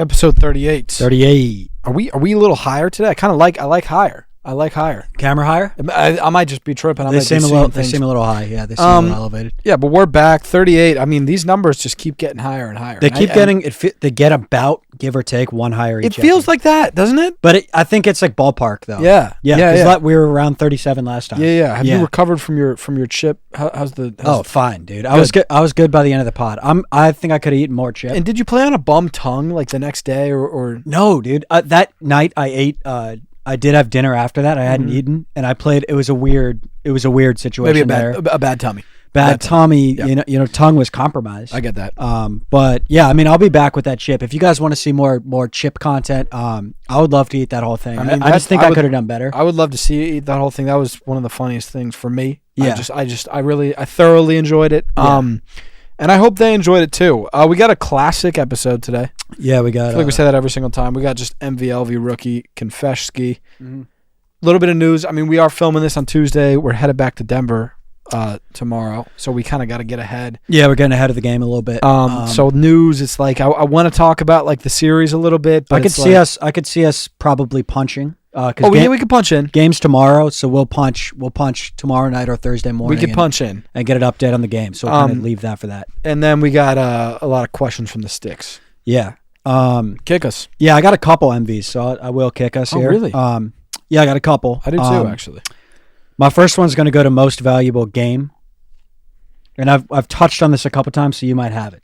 Episode 38. 38. Are we a little higher today? I like higher. I like higher. Camera higher? I might just be tripping. They seem a little high. Yeah, they seem a little elevated. Yeah, but we're back. 38. I mean, these numbers just keep getting higher and higher. They keep getting they get about, give or take, one higher each. It feels like that, doesn't it? But I think it's like ballpark though. Yeah. Yeah. We were around 37 last time. Yeah. Have you recovered from your chip? How's fine, dude. I was good. I was good by the end of the pod. I think I could have eaten more chip. And did you play on a bum tongue like the next day or? No, dude. That night I ate. I did have dinner after that. I hadn't eaten, and I played. It was a weird situation. Maybe a bad tummy. Bad tummy. Yeah. You know, tongue was compromised. I get that. But yeah, I mean, I'll be back with that chip. If you guys want to see more chip content, I would love to eat that whole thing. I just think I could have done better. I would love to see you eat that whole thing. That was one of the funniest things for me. Yeah. I thoroughly enjoyed it. Yeah. And I hope they enjoyed it too. We got a classic episode today. Yeah, we got. I feel like we say that every single time. We got just MVLV rookie Confeshski. A little bit of news. I mean, we are filming this on Tuesday. We're headed back to Denver tomorrow, so we kind of got to get ahead. Yeah, we're getting ahead of the game a little bit. So news. It's like I want to talk about like the series a little bit. But I could see us probably punching. We could punch in. Game's tomorrow, so we'll punch tomorrow night or Thursday morning. We could punch in and get an update on the game. So we'll kind of leave that for that. And then we got a lot of questions from the sticks. Yeah. Kick us. Yeah, I got a couple MVs, so I will kick us here. Really? Yeah, I got a couple. I do too, actually. My first one's going to go to most valuable game, and I've touched on this a couple times, so you might have it.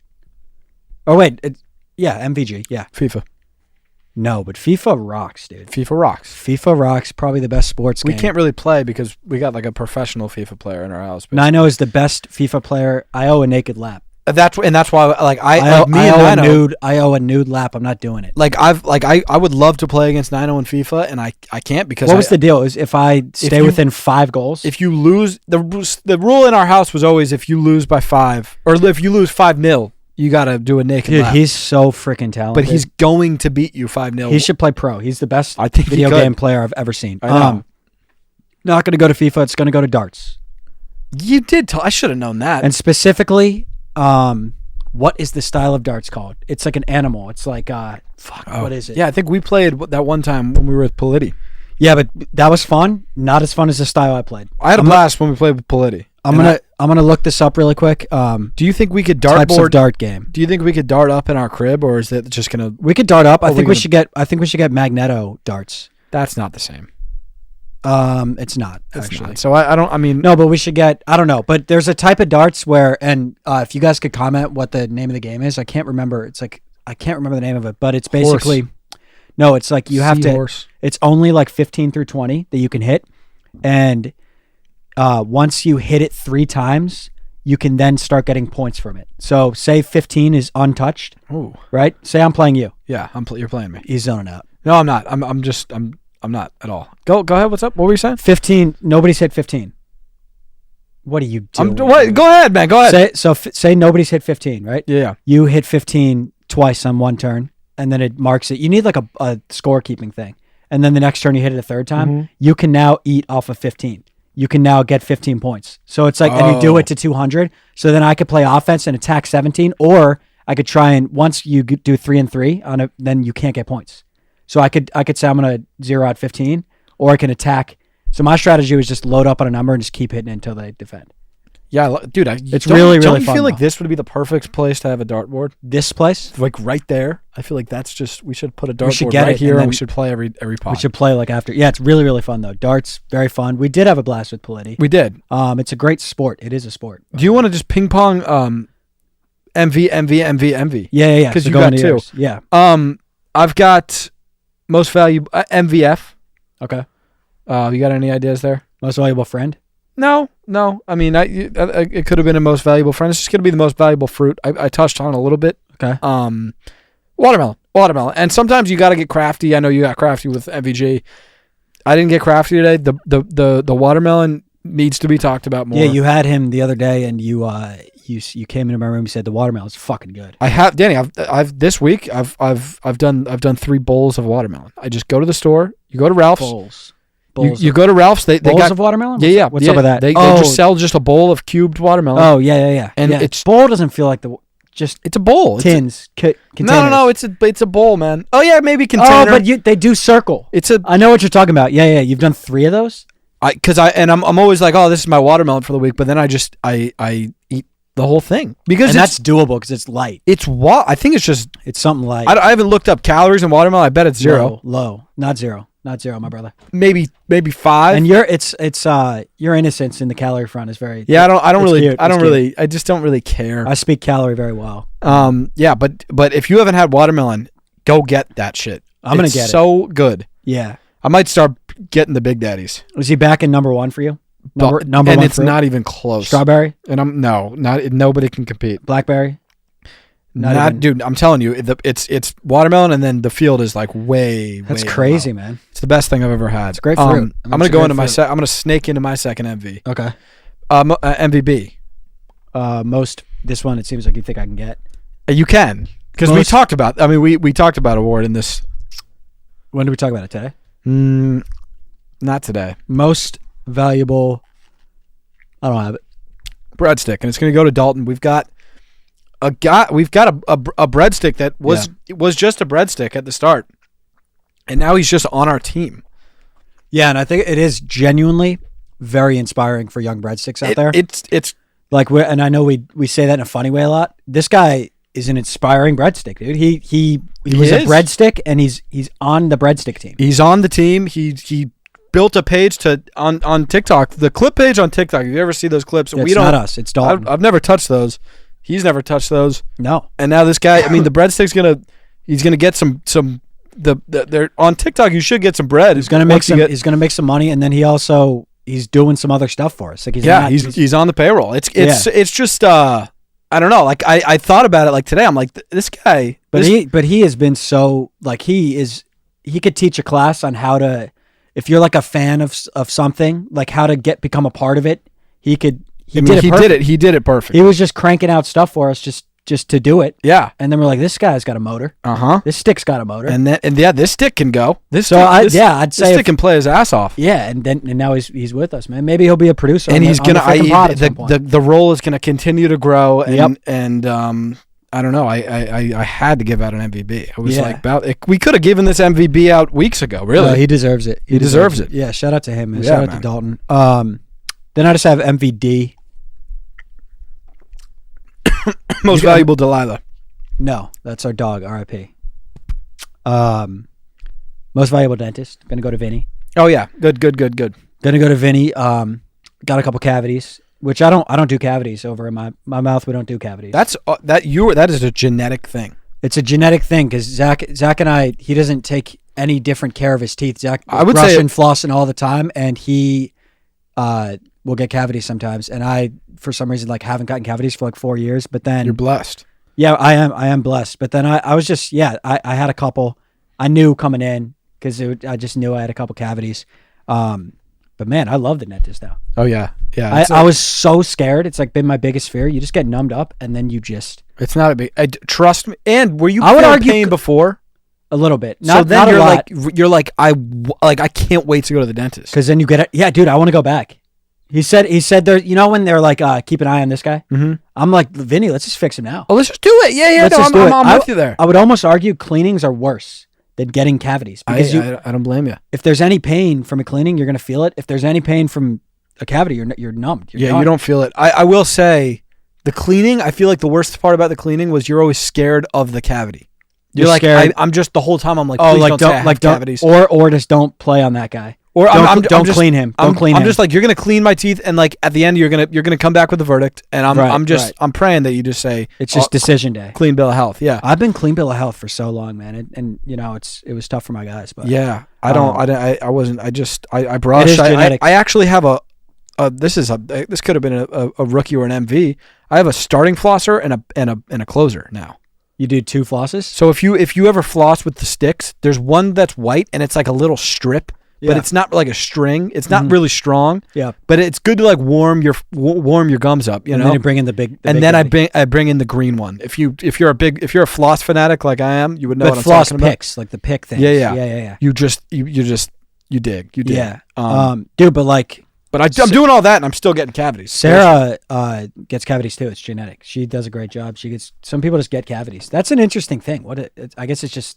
Oh wait, MVG. Yeah, FIFA. No, but FIFA rocks, dude. FIFA rocks. FIFA rocks. Probably the best sports game. We can't really play because we got like a professional FIFA player in our house. Nino is the best FIFA player. I owe a naked lap. That's why like I owe a nude lap. I'm not doing it. I would love to play against Nino in FIFA, and I can't because what was the deal? Is if I stay within 5 goals? If you lose, the rule in our house was always if you lose by 5 or if you lose 5-0. You got to do a naked lap. He's so freaking talented. But he's going to beat you 5-0. He should play pro. He's the best video game player I've ever seen. I know. Not going to go to FIFA. It's going to go to darts. You did I should have known that. And specifically, what is the style of darts called? It's like an animal. It's like, what is it? Yeah, I think we played that one time when we were with Politi. Yeah, but that was fun. Not as fun as the style I played. I had a blast when we played with Politi. I'm gonna look this up really quick. Do you think we could dart types of dart game? Do you think we could dart up in our crib, or is that just gonna? We could dart up. I think we should get Magneto darts. That's not the same. It's not actually. Not. So I don't. I mean, no, but we should get. I don't know, but there's a type of darts where, and if you guys could comment what the name of the game is, I can't remember. It's like I can't remember the name of it, but it's basically. Horse. No, it's like you have Seahorse. to. It's only like 15 through 20 that you can hit, and. Once you hit it 3 times, you can then start getting points from it. So, say 15 is untouched. Ooh. Right? Say I'm playing you. Yeah, you're playing me. He's zoning out. No, I'm not. I'm not at all. Go ahead. What's up? What were you saying? 15. Nobody's hit 15. What are you doing? Go ahead, man. Go ahead. Say nobody's hit 15, right? Yeah. You hit 15 twice on one turn, and then it marks it. You need like a scorekeeping thing. And then the next turn you hit it a third time, you can now eat off of 15. You can now get 15 points. So it's like, and you do it to 200. So then I could play offense and attack 17, or I could try and once you do 3 and 3 on it, then you can't get points. So I could say I'm going to 0 out 15, or I can attack. So my strategy was just load up on a number and just keep hitting it until they defend. Yeah, dude, it's really don't you fun. Feel like this would be the perfect place to have a dartboard? This place, like right there. I feel like that's just we should put a dartboard right here, and we should play every pod. We should play like after. Yeah, it's really fun though. Darts, very fun. We did have a blast with Politi. We did. It's a great sport. It is a sport. Do you want to just ping pong? MV. Yeah. Because you got 2. Yours. Yeah. I've got most valuable MVF. Okay. You got any ideas there? Most valuable friend. No. I mean, it could have been a most valuable friend. It's just going to be the most valuable fruit. I touched on it a little bit. Okay. Watermelon. And sometimes you got to get crafty. I know you got crafty with MVG. I didn't get crafty today. The watermelon needs to be talked about more. Yeah, you had him the other day, and you came into my room. You said the watermelon's fucking good. I have, Danny. I've this week. I've done 3 bowls of watermelon. I just go to the store. You go to Ralph's. Bowls. You go to Ralph's. They got of watermelon. Yeah. What's up with that? They just sell just a bowl of cubed watermelon. Oh yeah. And it's bowl doesn't feel like the. It's a bowl. Tins. Containers. No. It's a bowl, man. Oh yeah, maybe container. Oh, but they do circle. I know what you're talking about. Yeah. You've done 3 of those. I'm always like, oh, this is my watermelon for the week, but then I eat the whole thing because that's doable because it's light. I think it's something light. I haven't looked up calories in watermelon. I bet it's 0. Low. Not zero, my brother. Maybe 5. And your innocence in the calorie front is very. Yeah, I just don't really care. I speak calorie very well. Yeah, but if you haven't had watermelon, go get that shit. I'm gonna get it. So good. Yeah, I might start getting the Big Daddies. Was he back in number 1 for you? Number and one it's fruit? Not even close. Strawberry? And nobody can compete. Blackberry? Dude, I'm telling you, it's watermelon, and then the field is like way. That's crazy, man. It's the best thing I've ever had. It's great fruit. I'm gonna go into I'm gonna snake into my second MV. Okay. MVB. This one, it seems like you think I can get. You can, because we talked about. I mean, we talked about award in this. When did we talk about it today? Not today. Most valuable. I don't have it. Breadstick, and it's gonna go to Dalton. We've got a breadstick that was just a breadstick at the start, and now he's just on our team. Yeah, and I think it is genuinely very inspiring for young breadsticks out there. It's like and I know we say that in a funny way a lot. This guy is an inspiring breadstick, dude. He was a breadstick, and he's on the breadstick team. He's on the team. He built a page on TikTok, the clip page on TikTok. If you ever see those clips, it's not us. It's Dalton. I've never touched those. He's never touched those. No. And now this guy, I mean, the breadstick's he's gonna get some they're on TikTok. You should get some bread. He's gonna make some money, and then he's doing some other stuff for us. Like he's on the payroll. It's just I don't know. Like I thought about it like today. I'm like, this guy. But he has been so like he could teach a class on how to, if you're like a fan of something, like how to become a part of it. He did it perfect. He was just cranking out stuff for us just to do it. Yeah. And then we're like, this guy's got a motor. This stick's got a motor. And this stick can go. I'd say this stick can play his ass off. Yeah, and now he's with us, man. Maybe he'll be a producer. And the role is gonna continue to grow. And I don't know. I had to give out an MVP. I was we could have given this MVP out weeks ago. Really, no, he deserves it. He deserves it. Yeah, shout out to him. Man. Shout out to Dalton. Then I just have MVD. Most valuable Delilah. No, that's our dog. R.I.P. Most valuable dentist. Gonna go to Vinny. Oh yeah, good. Gonna go to Vinny. Got a couple cavities, which I don't do cavities over in my mouth. We don't do cavities. That is a genetic thing. It's a genetic thing because Zach and I, he doesn't take any different care of his teeth. Zach, I would brush and flossing all the time, and he will get cavities sometimes. And I, for some reason, like haven't gotten cavities for like 4 years. But then you're blessed. Yeah, I am blessed. But then I was just I had a couple. I knew coming in because I just knew I had a couple cavities. But man, I love the dentist now. Oh yeah. I was so scared. It's like been my biggest fear. You just get numbed up, and then you just. It's not a big. Trust me. And were you? I would argue pain before. A little bit. So then you're like I can't wait to go to the dentist because then you get it. Yeah, dude, I want to go back. He said there. You know when they're like, keep an eye on this guy. Mm-hmm. I'm like, Vinny, let's just fix him now. Oh, let's just do it. Yeah. I'm with you there. I would almost argue cleanings are worse than getting cavities because I don't blame you. If there's any pain from a cleaning, you're gonna feel it. If there's any pain from a cavity, you're numbed. You don't feel it. I will say, the cleaning. I feel like the worst part about the cleaning was you're always scared of the cavity. You're like, scared. I'm just the whole time. I'm like, please don't say I have cavities, or just don't play on that guy. Or don't clean him. Don't clean him. I'm just like, you're gonna clean my teeth, and like at the end, you're gonna come back with a verdict, and I'm praying that you just say it's just decision day. Clean bill of health. Yeah, I've been clean bill of health for so long, man, and you know it was tough for my guys, but yeah, I brushed. I actually have this could have been a rookie or an MV. I have a starting flosser and a closer now. You do 2 flosses. So if you ever floss with the sticks, there's one that's white and it's like a little strip. Yeah. But it's not like a string. It's not really strong. Yeah. But it's good to like warm your gums up. You know. And then you bring in the big. I bring in the green one. If you're a floss fanatic like I am, you would know what I'm floss talking about. Picks, like the pick thing. Yeah. You dig. Yeah. Dude, but like But I'm doing all that, and I'm still getting cavities. Sarah gets cavities too. It's genetic. She does a great job. Some people just get cavities. That's an interesting thing. I guess it's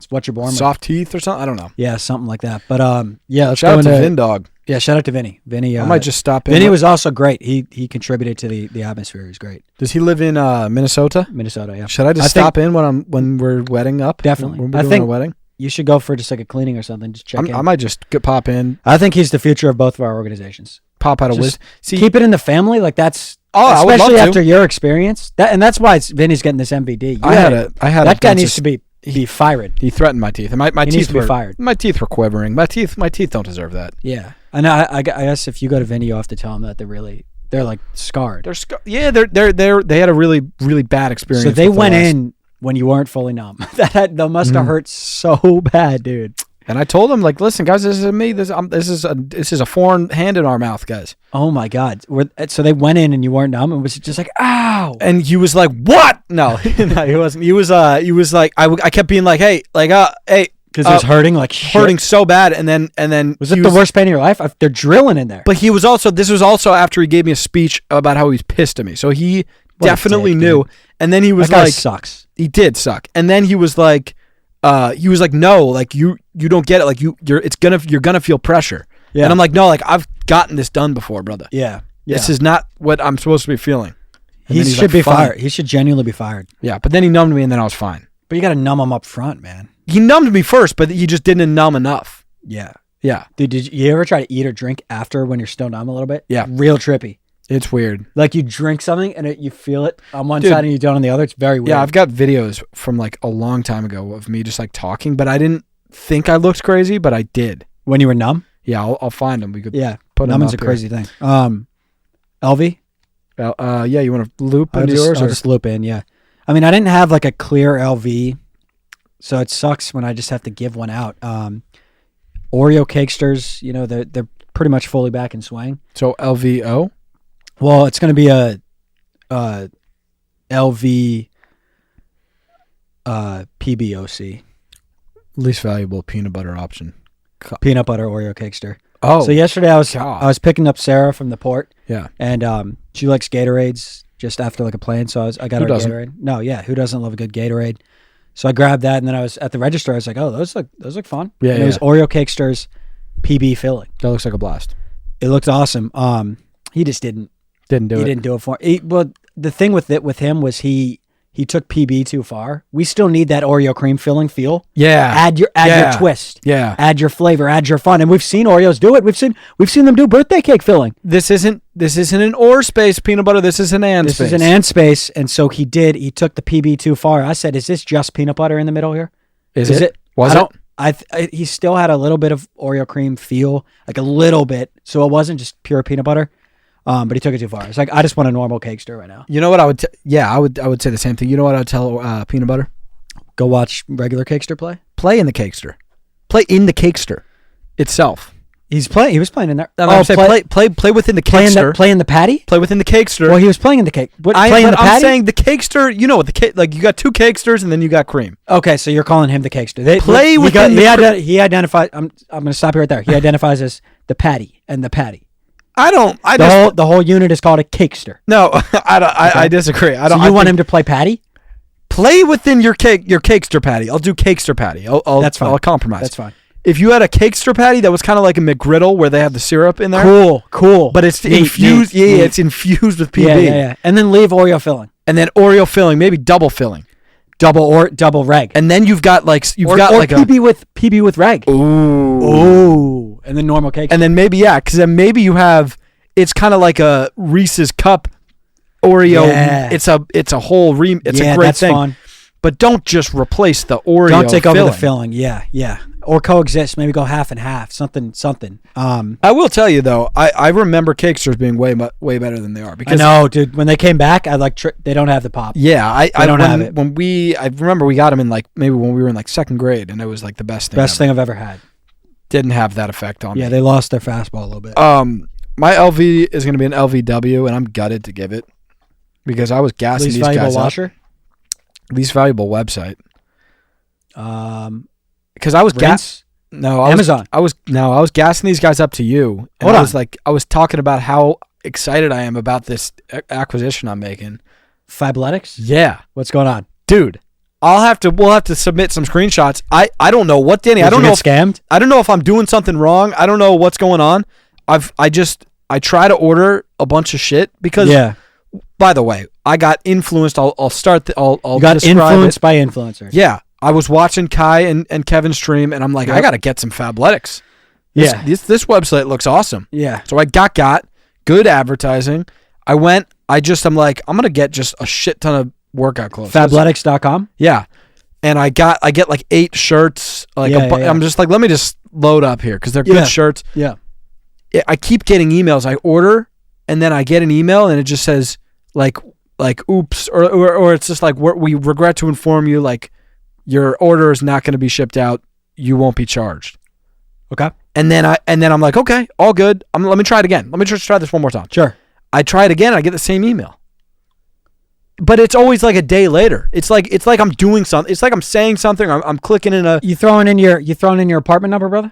what you're born with. Soft teeth or something. I don't know. Yeah, something like that. But let's shout go out to into Vin Dog. Yeah, shout out to Vinny. Vinny, I might just stop in. Vinny was also great. He contributed to the atmosphere. He was great. Does he live in Minnesota? Minnesota, yeah. Should I just stop in when we're wedding up? Definitely. When we're doing a wedding. You should go for just like a cleaning or something. Just check in. I might just pop in. I think he's the future of both of our organizations. Pop out of wisdom. See, keep it in the family. Like that's I would especially love after your experience. And that's why Vinny's getting this MVD. That guy needs to be fired. He threatened my teeth. And my teeth needs to be fired. My teeth were quivering. My teeth don't deserve that. Yeah. And I guess if you go to Vinny, you have to tell him that they're like scarred. They had a really, really bad experience. So they went in when you weren't fully numb. That must have hurt so bad, dude. And I told him, like, listen, guys, this is me. This is a foreign hand in our mouth, guys. Oh my God! So they went in and you weren't numb, and was just like, ow. And he was like, what? No, no, he wasn't. He was like, I kept being like, hey, because it was hurting like shit. Hurting so bad. And then was it the worst pain of your life? They're drilling in there. But this was also after he gave me a speech about how he's pissed at me. So he definitely knew. Dude. And then he was that guy like, sucks. He did suck. And then he was like, no, like you don't get it. Like you're gonna feel pressure. Yeah. And I'm like, no, like I've gotten this done before, brother. Yeah. This is not what I'm supposed to be feeling. He should be fired. He should genuinely be fired. Yeah. But then he numbed me and then I was fine. But you got to numb him up front, man. He numbed me first, but he just didn't numb enough. Yeah. Yeah. Dude, did you ever try to eat or drink after when you're still numb a little bit? Yeah. Real trippy. It's weird. Like you drink something and you feel it on one side and you don't on the other. It's very weird. Yeah, I've got videos from like a long time ago of me just like talking, but I didn't think I looked crazy, but I did. When you were numb? Yeah, I'll find them. We could put them. Numbing's a crazy thing. LV? Yeah, you want to loop into yours? I'll just loop in, yeah. I mean, I didn't have like a clear LV, so it sucks when I just have to give one out. Oreo Cakesters, they're pretty much fully back in swing. So LVO? Well, it's going to be a LV PBOC. Least valuable peanut butter option. Peanut butter Oreo Cakester. Oh. So yesterday I was picking up Sarah from the port. Yeah. And she likes Gatorades just after like a plane, so I got her a Gatorade. No, yeah, who doesn't love a good Gatorade? So I grabbed that, and then I was at the register. I was like, oh, those look fun. Yeah, and it was Oreo Cakesters PB filling. That looks like a blast. It looked awesome. He just didn't do it. He didn't do it for me. Well, the thing with him was he took PB too far. We still need that Oreo cream filling feel. Yeah. Add your twist. Yeah. Add your flavor. Add your fun. And we've seen Oreos do it. We've seen them do birthday cake filling. This isn't an or space peanut butter. This is an and space. This is an and space. And so he took the PB too far. I said, is this just peanut butter in the middle here? Is it? Was it? He still had a little bit of Oreo cream feel, like a little bit. So it wasn't just pure peanut butter. But he took it too far. It's like, I just want a normal cakester right now. You know what I would? I would say the same thing. You know what I would tell peanut butter? Go watch regular cakester play. Play in the cakester. Play in the cakester itself. He was playing in there. Play within the cakester. Play in the patty. Play within the cakester. Well, he was playing in the cake. I'm saying the cakester. You know what the cake? Like you got two cakesters and then you got cream. Okay, so you're calling him the cakester. He identifies. I'm going to stop you right there. He identifies as the patty and the patty. The whole unit is called a cakester. No, I disagree. I want him to play patty? Play within your cakester patty. I'll do cakester patty. That's fine. I'll compromise. That's fine. If you had a cakester patty that was kind of like a McGriddle where they have the syrup in there. Cool. But it's infused. It's infused with PB. Yeah. And then leave Oreo filling. And then Oreo filling, maybe double filling. Double reg. And then you've got PB with reg. Ooh. And then normal cake. And then maybe maybe you have, it's kind of like a Reese's cup Oreo. Yeah. It's a whole it's a great thing. Fun. But don't just replace the Oreo. Don't take over the filling. Yeah. Or coexist. Maybe go half and half. Something. I will tell you though, I remember cakesters being way better than they are. Because I know, dude. When they came back, they don't have the pop. Yeah, I don't have it. I remember we got them in like maybe when we were in like second grade, and it was like the best thing. Best thing I've ever had. Didn't have that effect on me. Yeah, they lost their fastball a little bit. My LV is going to be an LVW, and I'm gutted to give it because I was gassing these guys up. Least valuable washer? Least valuable website. Because I was No, Amazon. I was gassing these guys up to you. And Hold I on. was like, I was talking about how excited I am about this acquisition I'm making. Fabletics? Yeah, What's going on? dude. We'll have to submit some screenshots. I don't know what, Danny. I don't know if scammed. I don't know if I'm doing something wrong. I don't know what's going on. I try to order a bunch of shit because. Yeah. By the way, I got influenced. I'll start. I'll You got describe influenced it. by influencers. Yeah, I was watching Kai and Kevin's stream, and I'm like, I got to get some Fabletics. This website looks awesome. Yeah. So I got good advertising. I'm like, I'm gonna get just a shit ton of workout clothes. Fabletics.com? Yeah. And I get like 8 shirts. I'm just like, let me just load up here because they're good shirts. Yeah. I keep getting emails. I order, and then I get an email, and it just says like oops, or it's just like, we regret to inform you, like, your order is not going to be shipped out. You won't be charged. Okay. And then I'm like, okay, all good. Let me try it again. Let me just try this one more time. Sure. I try it again. I get the same email. But it's always like a day later. It's like I'm doing something. It's like I'm saying something. I'm clicking in You throwing in your apartment number, brother?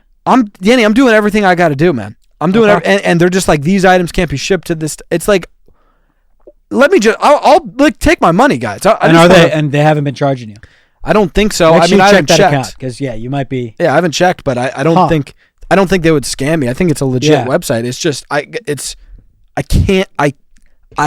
Danny, I'm doing everything I got to do, man. I'm doing and they're just like, these items can't be shipped to this. It's like, I'll like take my money, guys. And they haven't been charging you? I don't think so. Make sure you I check haven't that checked because you might be. Yeah, I haven't checked, but I don't think they would scam me. I think it's a legit website. It's just I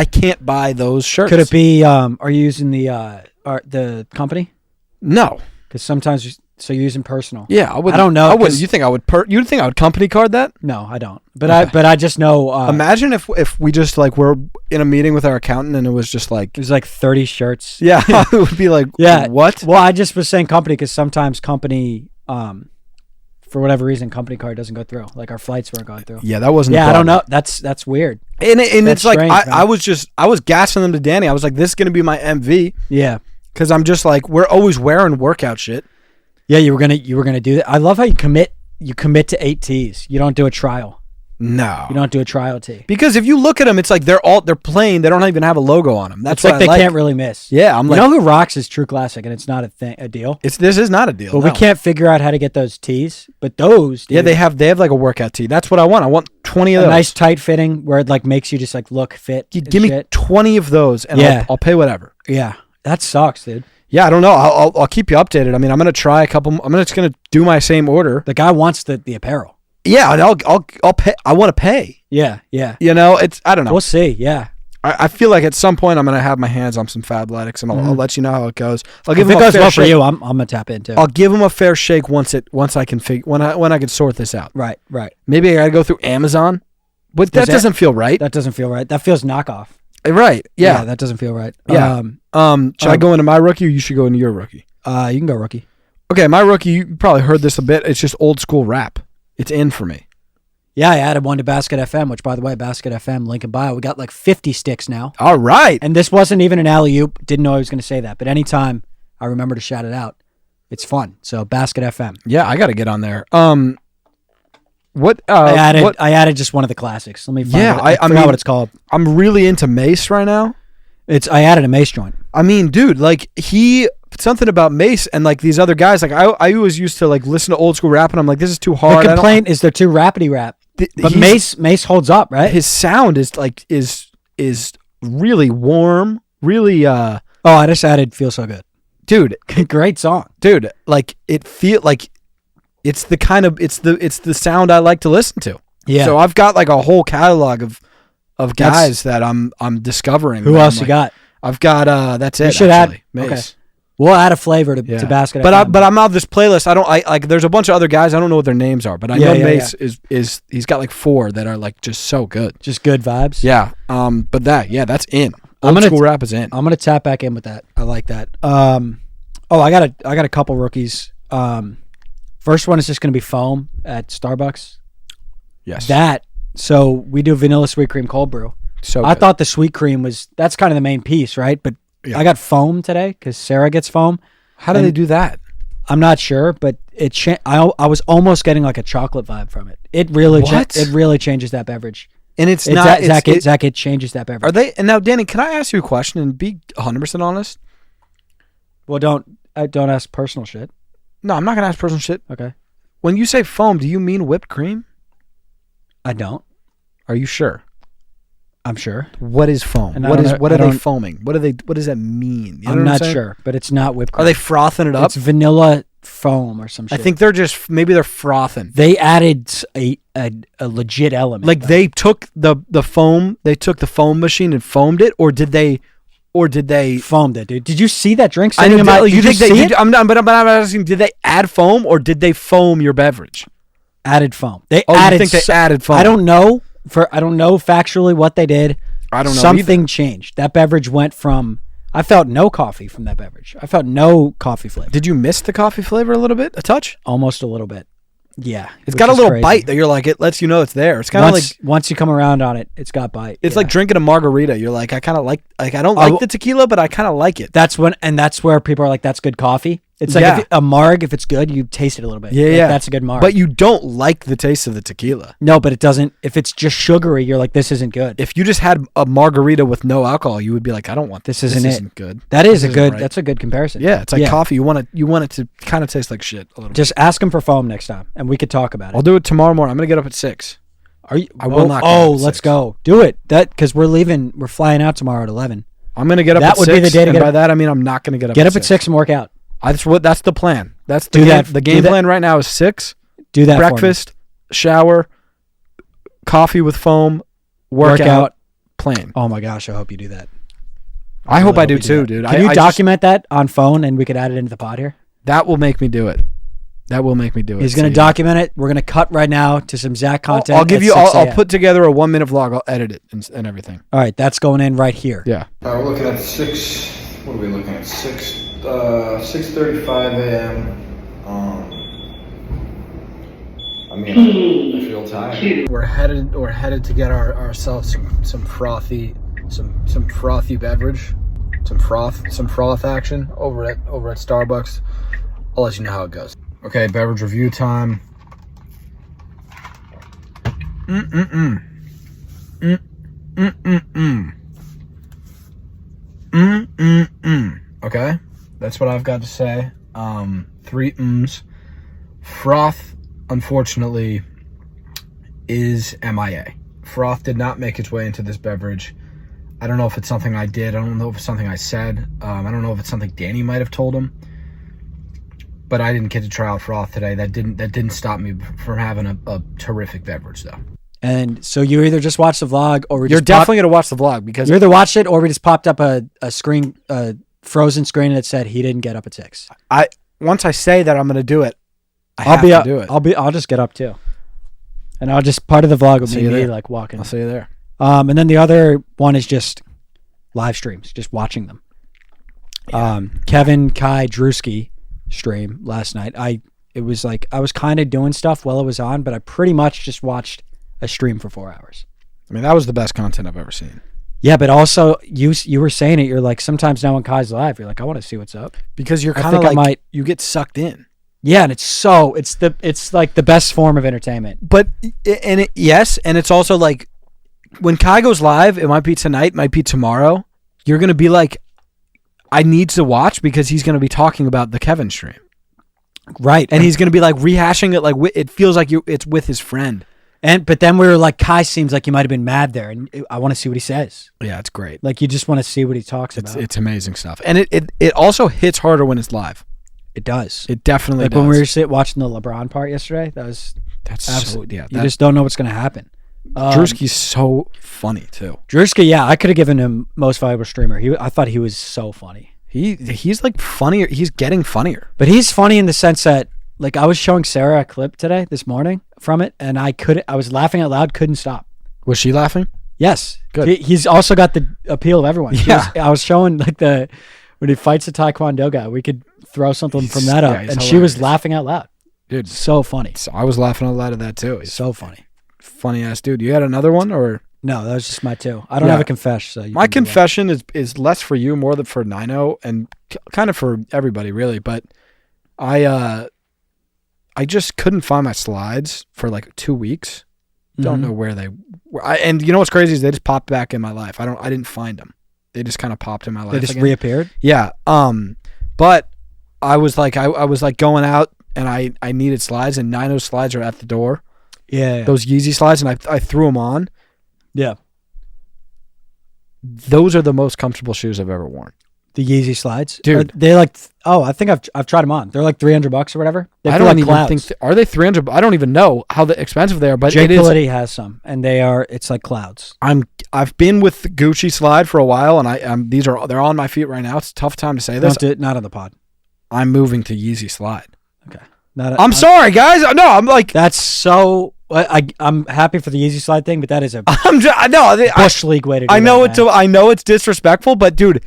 can't buy those shirts. Could it be? Are you using the company? No, because sometimes you're using personal. Yeah, I wouldn't. I don't know. I wouldn't. You think I would? You think I would company card that? No, I don't. But I just know. Imagine if we just like were in a meeting with our accountant and it was just like it was like 30 shirts. Yeah, it would be like what? Well, I just was saying company because sometimes company for whatever reason company card doesn't go through. Like our flights weren't going through. Yeah, that wasn't. Yeah, I don't know. That's weird. And it's like I was gassing them to Danny. I was like, this is gonna be my MV. Yeah, because I'm just like, we're always wearing workout shit. Yeah, you were gonna do that. I love how you commit to 8 tees. You don't do a trial. No, you don't do a trial tee. Because if you look at them, it's like they're plain. They don't even have a logo on them. That's like they can't really miss. Yeah, you know who rocks is True Classic, and it's not a deal. This is not a deal. But we can't figure out how to get those tees. But those, dude, yeah, they have like a workout tee. That's what I want. I want 20 of those. Nice tight fitting where it like makes you just like look fit. Give me 20 of those, and I'll pay whatever. Yeah, that sucks, dude. Yeah, I don't know. I'll keep you updated. I mean, I'm gonna try a couple. I'm just gonna do my same order. The guy wants the apparel. Yeah, and I'll pay. I want to pay. Yeah, yeah. You know, I don't know. We'll see. Yeah. I feel like at some point I'm gonna have my hands on some Fabletics, and I'll let you know how it goes. I'll give if them it a goes fair well shake. for you, I'm gonna tap into. I'll give them a fair shake once I can when I can sort this out. Right. Maybe I gotta go through Amazon, but that doesn't feel right. That doesn't feel right. That feels knockoff. Right. Yeah. That doesn't feel right. Yeah. Should I go into my rookie, or you should go into your rookie? You can go rookie. Okay, my rookie. You probably heard this a bit. It's just old school rap. It's in for me. Yeah, I added one to Basket FM, which, by the way, Basket FM, link in bio. We got like 50 sticks now. All right. And this wasn't even an alley-oop. Didn't know I was going to say that. But anytime I remember to shout it out, it's fun. So Basket FM. Yeah, I got to get on there. I added just one of the classics. Let me find I forgot what it's called. I'm really into Mace right now. I added a Mace joint. I mean, dude, like something about Mace and like these other guys. Like I always used to like listen to old school rap, and I'm like, this is too hard. The complaint is they're too rapidy rap. But Mace holds up, right? His sound is like is really warm, really. Oh, I just added "Feel So Good," dude. Great song, dude. Like it's the sound I like to listen to. Yeah. So I've got like a whole catalog of guys that I'm discovering. Who else you got? I've got that's it. You should add Mace. Okay. We'll add a flavor to Basket. But I'm out of this playlist. I like. There's a bunch of other guys. I don't know what their names are, but I know Mace is he's got like 4 that are like just so good. Just good vibes. Yeah. But that's in. Old school rap is in. I'm gonna tap back in with that. I like that. I got a couple rookies. First one is just gonna be foam at Starbucks. Yes. So we do vanilla sweet cream cold brew. So I thought the sweet cream that's kind of the main piece, right? But I got foam today because Sarah gets foam. How do they do that? I'm not sure, but I was almost getting like a chocolate vibe from it. It really changes that beverage. And it's not Zach. It changes that beverage. Are they? And now, Danny, can I ask you a question and be 100% honest? Well, don't ask personal shit. No, I'm not gonna ask personal shit. Okay. When you say foam, do you mean whipped cream? I don't. Are you sure? I'm sure. What is foam? And What are they foaming? What does that mean? You know I'm what not sure, but it's not whipped cream. Are they frothing it up? It's vanilla foam or some shit. I think they're just maybe they're frothing. They added a legit element. Like they took the foam, they took the foam machine and foamed it, or did they foamed it, dude? Did you see that drink? I know. You think they? I'm asking. Did they add foam or did they foam your beverage? Added foam. They Oh, added. you think they added foam? I don't know factually what they did. I don't know. Something changed. That beverage went from. I felt no coffee from that beverage. I felt no coffee flavor. Did you miss the coffee flavor a little bit? A touch? Almost a little bit. Yeah. It's got a little bite that you're like, it lets you know it's there. It's kind of like once you come around on it, it's got bite. It's like drinking a margarita. You're like, I kind of like I don't like the tequila, but I kind of like it. That's where people are like, that's good coffee. It's like a marg, if it's good, you taste it a little bit. Yeah, like, yeah. That's a good marg. But you don't like the taste of the tequila. No, but it doesn't. If it's just sugary, you're like, this isn't good. If you just had a margarita with no alcohol, you would be like, I don't want this. Isn't good. That is this a good. Right. That's a good comparison. Yeah, it's like coffee. You want it to kind of taste like shit a little. Just ask them for foam next time, and we could talk about it. I'll do it tomorrow morning. I'm gonna get up at 6. Are you? I will not. Oh, let's go. Do it. Because we're leaving. We're flying out tomorrow at 11. I'm gonna get up. That would 6, be the day to and get by up. that I mean I'm not gonna get up. Get up at 6 and work out. That's the plan. That's the do game. that. The game plan right now is 6. Do that. Breakfast, shower, coffee with foam, workout, plan. Oh my gosh, I hope you do that. I hope I do too, dude. Can you document that on phone and we could add it into the pod here? That will make me do it. That will make me do it. He's going to document it. We're going to cut right now to some Zach content. I'll give you. I'll put together a 1-minute vlog. I'll edit it and everything. All right, that's going in right here. Yeah. All right, we're looking at 6. What are we looking at? 6:35 a.m. I mean, I feel tired. We're headed to get ourselves some frothy beverage, some froth action over at Starbucks. I'll let you know how it goes. Okay, beverage review time. Okay, that's what I've got to say. 3 mms. Froth, unfortunately, is MIA. Froth did not make its way into this beverage. I don't know if it's something I did. I don't know if it's something I said. I don't know if it's something Danny might have told him. But I didn't get to try out froth today. That didn't stop me from having a terrific beverage, though. And so you either just watched the vlog or you're definitely gonna watch the vlog because you either watched it or we just popped up a screen, frozen screen that said he didn't get up at 6. Once I say that I'm gonna do it, I'll do it. I'll just get up too, and I'll just part of the vlog will be me like walking. I'll see you there. And then the other one is just live streams, just watching them. Yeah. Kevin, Kai, Druski stream last night. It was like I was kind of doing stuff while it was on, but I pretty much just watched a stream for 4 hours. I mean, that was the best content I've ever seen. Yeah, but also you were saying it. You're like sometimes now when Kai's live, you're like I want to see what's up because you're kind of like you get sucked in. Yeah, and it's like the best form of entertainment. But and it's also like when Kai goes live, it might be tonight, might be tomorrow. You're gonna be like, I need to watch because he's gonna be talking about the Kevin stream, right? And he's gonna be like rehashing it, like it feels like it's with his friend. But then we were like, Kai seems like he might have been mad there, and I want to see what he says. Yeah, it's great. Like you just want to see what he talks about. It's amazing stuff, and it also hits harder when it's live. It does. It definitely does. Like when we were watching the LeBron part yesterday, that's absolutely. So, you just don't know what's going to happen. Druski's so funny too. Druski, yeah, I could have given him most valuable streamer. I thought he was so funny. He's like funnier. He's getting funnier. But he's funny in the sense that like I was showing Sarah a clip this morning from it, and I was laughing out loud, couldn't stop. Was she laughing? Yes. Good. He's also got the appeal of everyone. Yeah. I was showing like when he fights the Taekwondo guy, we could throw something from that up, and hilarious. She was laughing out loud. Dude, so funny. So I was laughing out loud at that too. He's so funny. Funny ass dude. You had another one or? No, that was just my 2. I don't have a confession. So my confession is less for you, more than for Nino, and kind of for everybody really. But I just couldn't find my slides for like 2 weeks. Don't know where they were. And you know what's crazy is they just popped back in my life. I didn't find them. They just kind of popped in my life. They just again. reappeared. Yeah. But I was like I was like going out and I needed slides, and Nino's slides are at the door. Yeah. Those Yeezy slides, and I threw them on. Yeah. Those are the most comfortable shoes I've ever worn. The Yeezy slides, dude. They like. Oh, I think I've tried them on. They're like $300 or whatever. They I feel don't like even clouds. think. Are they 300? I don't even know how expensive they are. But Jake it is. Politi has some, and they are. It's like clouds. I've been with the Gucci slide for a while, and they're on my feet right now. It's a tough time to say this. Not on the pod. I'm moving to Yeezy slide. Okay. I'm sorry, guys. No, I'm like that's so. I'm happy for the Yeezy slide thing, but that is a Bush League way to do I know that, man. I know it's disrespectful, but dude,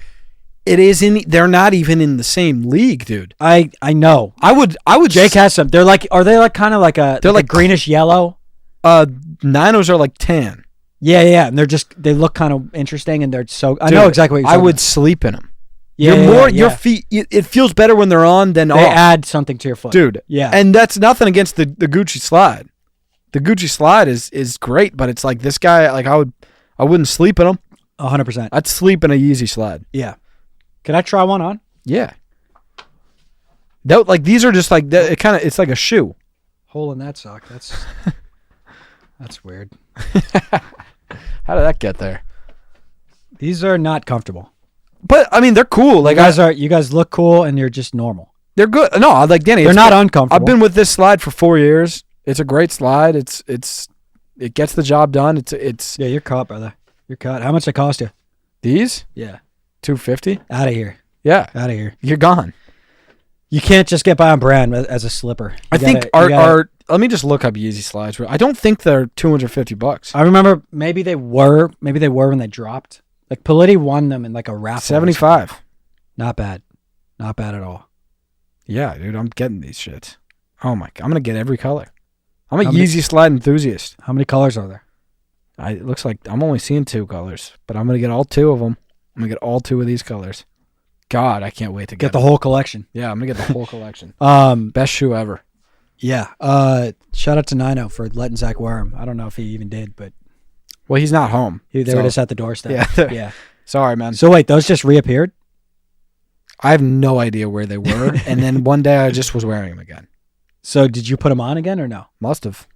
it is in. They're not even in the same league, dude. I know. I would. Jake has some. They're like. Are they like kind of like a? They're like greenish yellow. Ninos are like tan. Yeah, and they look kind of interesting, and they're so. I know exactly what you're talking I would about. sleep in them. Yeah, your feet. It feels better when they're on than off. They add something to your foot, dude. Yeah, and that's nothing against the Gucci slide. The Gucci slide is great, but it's like this guy. Like I wouldn't sleep in them. 100%. I'd sleep in a Yeezy slide. Yeah. Can I try one on? Yeah. Like these are just like it's like a shoe. Hole in that sock. That's weird. How did that get there? These are not comfortable. But I mean, they're cool. Like you guys look cool, and you're just normal. They're good. No, like Danny. They're not uncomfortable. I've been with this slide for 4 years. It's a great slide. It gets the job done. It's. Yeah, you're caught, brother. You're caught. How much they cost you? These? Yeah. $250. Out of here. Yeah. Out of here. You're gone. You can't just get by on brand as a slipper. I think our let me just look up Yeezy slides. I don't think they're $250. I remember maybe they were when they dropped. Like Politi won them in like a raffle. 75. Not bad. Not bad at all. Yeah, dude, I'm getting these shits. Oh my god, I'm gonna get every color. I'm a Yeezy slide enthusiast. How many colors are there? It looks like I'm only seeing 2 colors, but I'm gonna get all 2 of them. I'm gonna get all 2 of these colors. God, I can't wait to get the whole collection. Yeah, I'm gonna get the whole collection. Best shoe ever. Yeah. Shout out to Nino for letting Zach wear him. I don't know if he even did, but well, he's not home. They were just at the doorstep. Yeah. Yeah. Sorry, man. So wait, those just reappeared? I have no idea where they were, and then one day I just was wearing them again. So did you put them on again or no? Must have.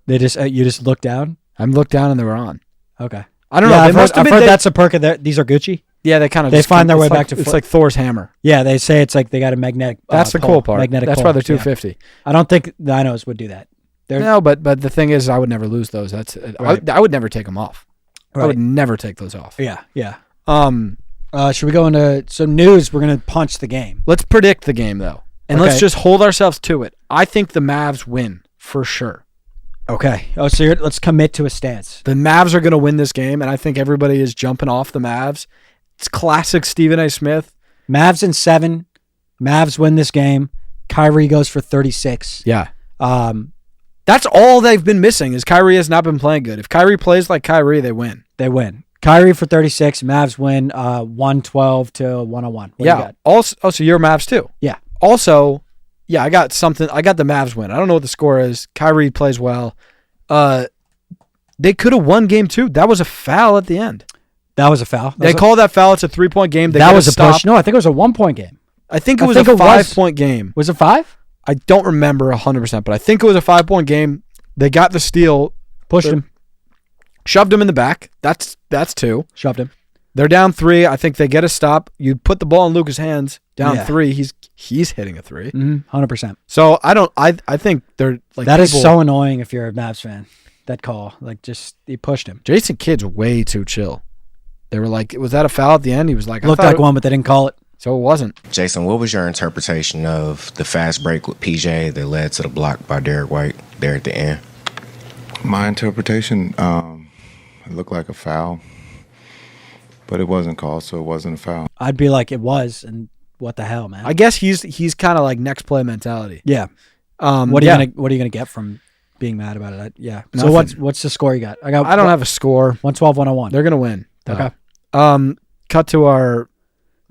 They just you just looked down. I looked down and they were on. Okay. I don't know. I've heard that's a perk of these are Gucci. Yeah, they kind of they find their way back to. It's like Thor's hammer. Yeah, they say it's like they got a magnetic. That's the cool part. Magnetic. That's why they're $250. Yeah. I don't think the Ninos would do that. No, but the thing is, I would never lose those. That's right. I would never take them off. Right. I would never take those off. Yeah. Should we go into some news? We're gonna punch the game. Let's predict the game though, and let's just hold ourselves to it. I think the Mavs win for sure. Okay. Oh, so let's commit to a stance. The Mavs are going to win this game, and I think everybody is jumping off the Mavs. It's classic Stephen A. Smith. Mavs in 7. Mavs win this game. Kyrie goes for 36. Yeah. That's all they've been missing is Kyrie has not been playing good. If Kyrie plays like Kyrie, they win. They win. Kyrie for 36. Mavs win 112 to 101. Yeah. Also, so you're Mavs too. Yeah. Also, yeah, I got the Mavs win. I don't know what the score is. Kyrie plays well. They could have won game 2. That was a foul at the end. That was a foul. They called that foul. It's a 3-point game. That was a push. No, I think it was a 1-point game. I think it was a 5-point game. Was it 5? I don't remember 100%, but I think it was a 5-point game. They got the steal. Pushed him. Shoved him in the back. That's 2. Shoved him. They're down 3. I think they get a stop. You put the ball in Luka's hands. Down 3. He's hitting a 3. 100%. So I think they're like that is so annoying if you're a Mavs fan. That call, like, just he pushed him. Jason Kidd's way too chill. They were like, was that a foul at the end? He was like, looked like one, but they didn't call it. So it wasn't. Jason, what was your interpretation of the fast break with PJ that led to the block by Derek White there at the end? My interpretation, it looked like a foul, but it wasn't called, so it wasn't a foul. I'd be like, it was, and what the hell, man? I guess he's kind of like next play mentality. Yeah. What are you gonna get from being mad about it? Yeah. Nothing. So what's the score you got? I don't have a score. 112, 101. They're gonna win. Okay. Cut to our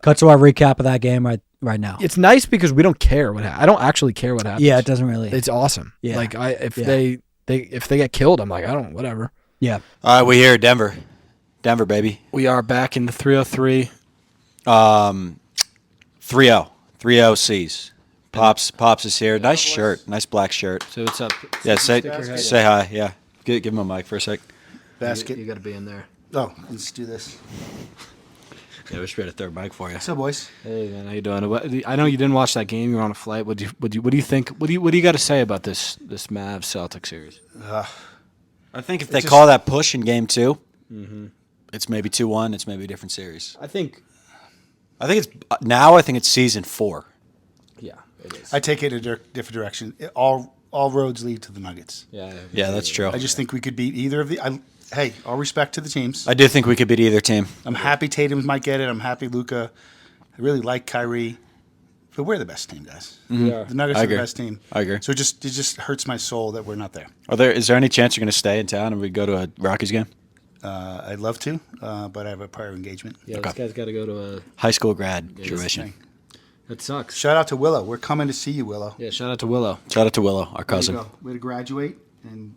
recap of that game right now. It's nice because we don't care what happens. I don't actually care what happens. Yeah, it doesn't really. It's awesome. Yeah. Like if they get killed, I'm like, I don't whatever. Yeah. All right, we here, Denver, baby. We are back in the 303. 3-0 C's. Pops is here. Nice shirt. Nice black shirt. So what's up? Yeah, say hi. Yeah. Give him a mic for a sec. Basket. You got to be in there. Oh, let's do this. Yeah, we should get a third mic for you. What's up, boys? Hey man, how you doing? I know you didn't watch that game. You were on a flight. What do you think? What do you got to say about this Mavs Celtics series? I think if they call that push in game 2, it's maybe 2-1. It's maybe a different series. I think it's season 4. Yeah, it is. I take it a different direction. All roads lead to the Nuggets. Yeah, that's true. I just think we could beat either of the. Hey, all respect to the teams. I do think we could beat either team. I'm happy Tatum might get it. I'm happy Luka. I really like Kyrie. But we're the best team, guys. The Nuggets are the best team. I agree. So it just hurts my soul that we're not there. Is there any chance you're going to stay in town and we go to a Rockies game? I'd love to, but I have a prior engagement. Yeah, this guy's got to go to a High school graduation. That sucks. Shout out to Willow. We're coming to see you, Willow. Yeah, shout out to Willow. Shout out to Willow, our There you cousin. go. Way to graduate and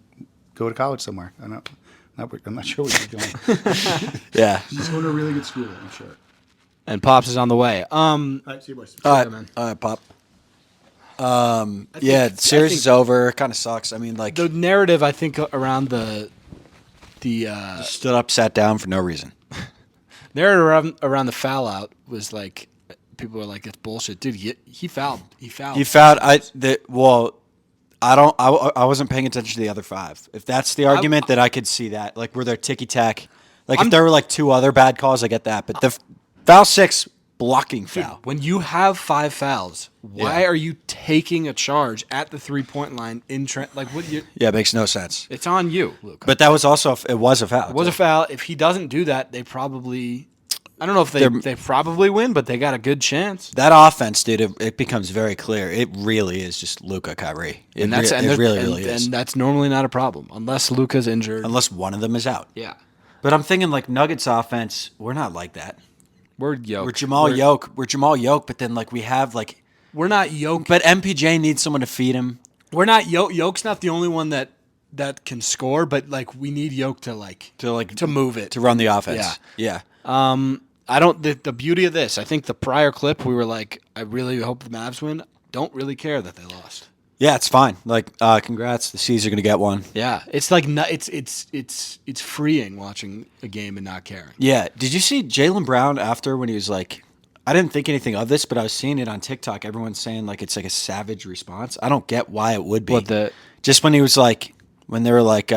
go to college somewhere. I'm not sure where you're going. Yeah. She's going to a really good school, I'm sure. And Pops is on the way. All right, see you, boys. All man. right, Pop. The series is over. It kind of sucks. I mean, like The narrative, I think, around the stood up, sat down for no reason. narrative around the foul out was like, people were like, it's bullshit. Dude, he fouled. He fouled. He fouled. I wasn't paying attention to the other 5. If that's the argument, that I could see that. Like, were there ticky tack? Like, if there were like 2 other bad calls, I get that. But the foul 6 blocking foul. When you have 5 fouls, why are you taking a charge at the 3-point line in like what? Yeah, it makes no sense. It's on you, Luke. But that was also it was a foul. It was a foul. If he doesn't do that, they probably. I don't know if they probably win, but they got a good chance. That offense, dude, it becomes very clear. It really is just Luka, Kyrie. It really is. And that's normally not a problem unless Luka's injured. Unless one of them is out. Yeah. But I'm thinking like Nuggets offense, we're not like that. We're yoked. We're Jamal Yoke, but then like we have like we're not yoked. But MPJ needs someone to feed him. We're not Yoke's not the only one that can score, but like we need Yoke to move it, to run the offense. Yeah. I don't. The beauty of this, I think the prior clip, we were like, I really hope the Mavs win. Don't really care that they lost. Yeah, it's fine. Like, congrats. The C's are going to get one. Yeah, it's like it's freeing watching a game and not caring. Yeah. Did you see Jaylen Brown after when he was like, I didn't think anything of this, but I was seeing it on TikTok. Everyone's saying like it's like a savage response. I don't get why it would be. Just when he was like, when they were like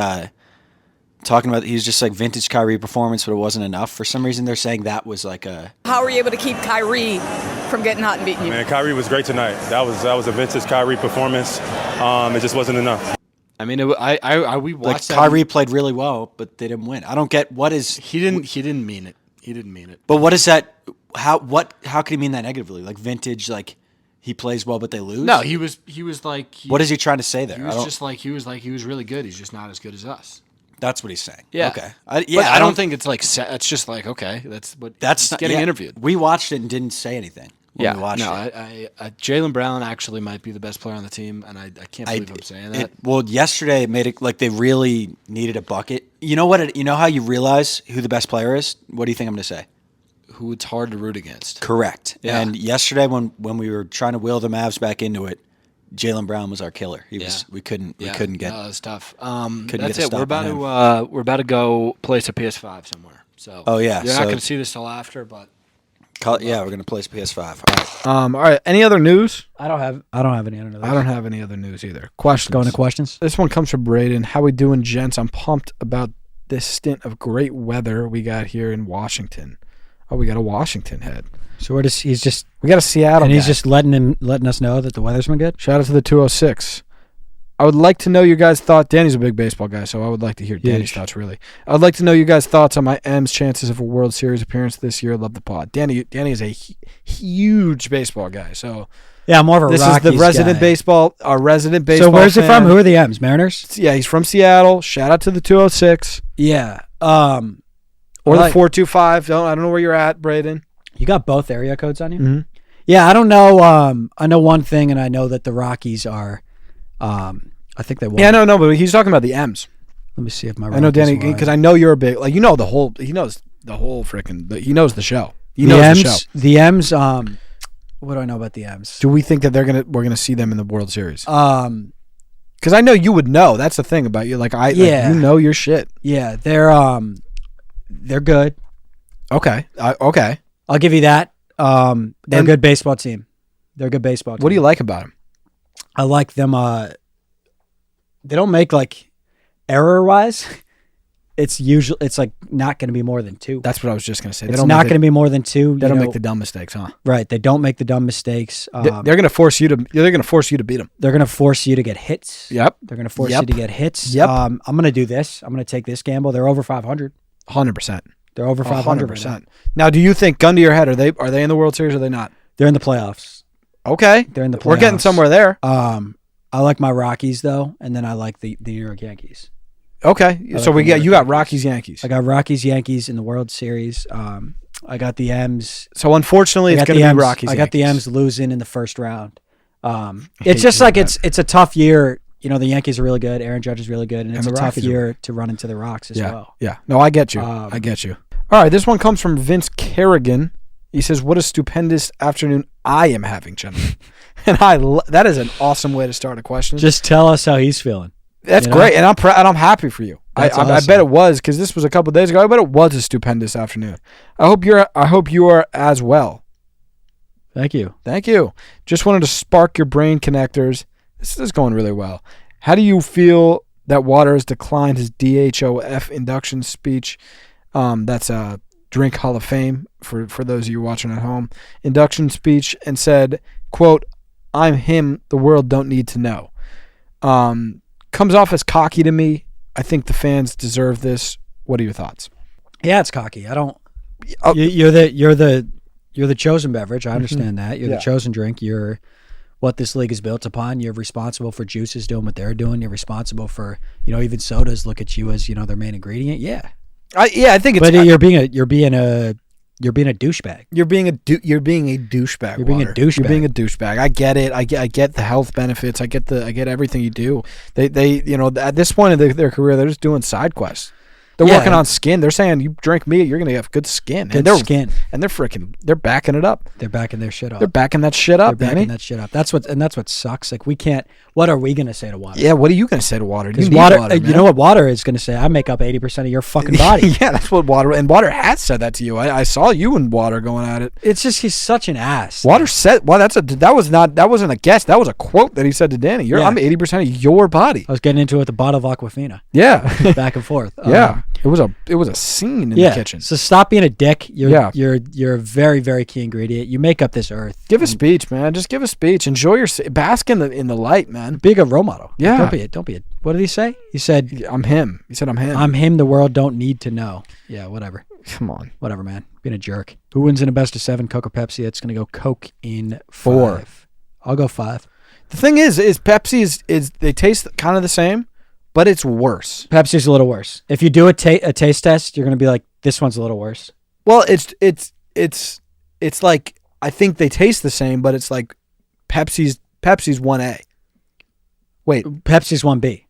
talking about, he was just like vintage Kyrie performance, but it wasn't enough. For some reason, they're saying that was like a. How were you able to keep Kyrie from getting hot and beating you? Man, Kyrie was great tonight. That was a vintage Kyrie performance. It just wasn't enough. I mean, we watched like Kyrie played really well, but they didn't win. I don't get what is he didn't mean it. He didn't mean it. But what is that? How could he mean that negatively? Like vintage, like he plays well, but they lose. No, he was like. What is he trying to say there? He was really good. He's just not as good as us. That's what he's saying. Yeah. Okay. I don't think it's like it's just like okay. That's getting interviewed. We watched it and didn't say anything. We watched it. Jaylen Brown actually might be the best player on the team, and I can't believe I'm saying that. Yesterday it made it like they really needed a bucket. You know what? You know how you realize who the best player is? What do you think I'm going to say? Who it's hard to root against. Correct. Yeah. And yesterday when we were trying to wheel the Mavs back into it, Jaylen Brown was our killer. We couldn't get. No, it was tough. That's it. We're about to go place a PS5 somewhere. So you're not going to see this till after, but we're going to place PS5. All right. Any other news? I don't have any other news. I don't have any other news either. Questions. Going to questions. This one comes from Braden. How we doing, gents? I'm pumped about this stint of great weather we got here in Washington. Oh, we got a Washington head. So we got a Seattle, and he's guy. just letting us know that the weather's been good. Shout out to the 206. I would like to know your guys' thoughts. Danny's a big baseball guy, so I would like to hear Danny's thoughts. Really, I would like to know you guys' thoughts on my M's chances of a World Series appearance this year. Love the pod. Danny is a huge baseball guy, so yeah, I'm more of a. This Rockies is the resident guy. Our resident baseball. So where's fan. it from? Who are the M's? Mariners? Yeah, he's from Seattle. Shout out to the 206. Yeah. Or the 425. I don't know where you're at, Braden. You got both area codes on you? Mm-hmm. Yeah, I don't know. I know one thing, and I know that the Rockies are. I think they won. Yeah, no, but he's talking about the M's. Let me see if my. I know Danny because I know you're a big he knows the whole freaking. He knows the show. He knows the show. The M's. What do I know about the M's? Do we think that we're gonna see them in the World Series? Because I know you would know. That's the thing about you. Like you know your shit. Yeah, they're good. Okay. Okay. I'll give you that. They're a good baseball team. They're a good baseball team. What do you like about them? I like them. They don't make like error-wise. It's like not going to be more than 2. That's what I was just going to say. It's not going to be more than 2. They don't make the dumb mistakes, huh? Right. They don't make the dumb mistakes. They're going to force you to. They're going to force you to beat them. They're going to force you to get hits. Yep. They're going to force you to get hits. Yep. I'm going to do this. I'm going to take this gamble. They're over 500. 100%. They're over 500. 100%. Now, do you think, gun to your head, are they in the World Series or are they not? They're in the playoffs. Okay. They're in the playoffs. We're getting somewhere there. I like my Rockies though, and then I like the New York Yankees. Okay, so you got Rockies Yankees. I got Rockies Yankees in the World Series. I got the M's. So unfortunately, it's going to be Rockies. I got the M's losing in the first round. It's just like it's a tough year. You know, the Yankees are really good. Aaron Judge is really good, and it's a tough year to run into the Rocks as well. Yeah, no, I get you. I get you. All right, this one comes from Vince Kerrigan. He says, "What a stupendous afternoon I am having, gentlemen." And that is an awesome way to start a question. Just tell us how he's feeling. That's great, and I'm happy for you. I bet it was, because this was a couple of days ago. I bet it was a stupendous afternoon. I hope you are as well. Thank you. Just wanted to spark your brain connectors. This is going really well. How do you feel that Waters declined his DHOF induction speech? That's a Drink Hall of Fame for those of you watching at home. Induction speech, and said, quote, "I'm him. The world don't need to know." Comes off as cocky to me. I think the fans deserve this. What are your thoughts? Yeah, it's cocky. I don't. You're the chosen beverage. I understand that. You're the chosen drink. You're what this league is built upon. You're responsible for juices doing what they're doing. You're responsible for even sodas look at you as their main ingredient. Yeah. I think it's. But you're being a douchebag. You're being a douchebag. You're being a douchebag. You're being a douchebag. I get it. I get the health benefits. I get everything you do. They at this point in their career, they're just doing side quests. They're working on skin. They're saying you drink me, you're gonna have good skin. Skin. And they're backing it up. They're backing their shit up. They're backing that shit up. That's what sucks. Like we can't. What are we gonna say to water? Yeah. What are you gonna say to water? You know what water is gonna say? I make up 80% of your fucking body. Yeah, that's what water. And water has said that to you. I saw you and water going at it. It's just he's such an ass. Water said, "Well, that wasn't a guess. That was a quote that he said to Danny. I'm 80% of your body." I was getting into it with a bottle of Aquafina. Yeah, back and forth. Yeah, it was a scene in the kitchen. So stop being a dick. You're a very, very key ingredient. You make up this earth. Give a speech, man. Just give a speech. Enjoy bask in the light, man. Be a good role model. Yeah. Don't be a. What did he say? He said, "I'm him." He said, "I'm him." I'm him. The world don't need to know. Yeah, whatever. Come on. Whatever, man. Being a jerk. Who wins in a best of 7? Coke or Pepsi? It's gonna go Coke in 4. I'll go 5. The thing is Pepsi is they taste kind of the same, but it's worse. Pepsi's a little worse. If you do a taste test, you're gonna be like, this one's a little worse. Well, it's like I think they taste the same, but it's like Pepsi's 1A. Wait, Pepsi's 1B,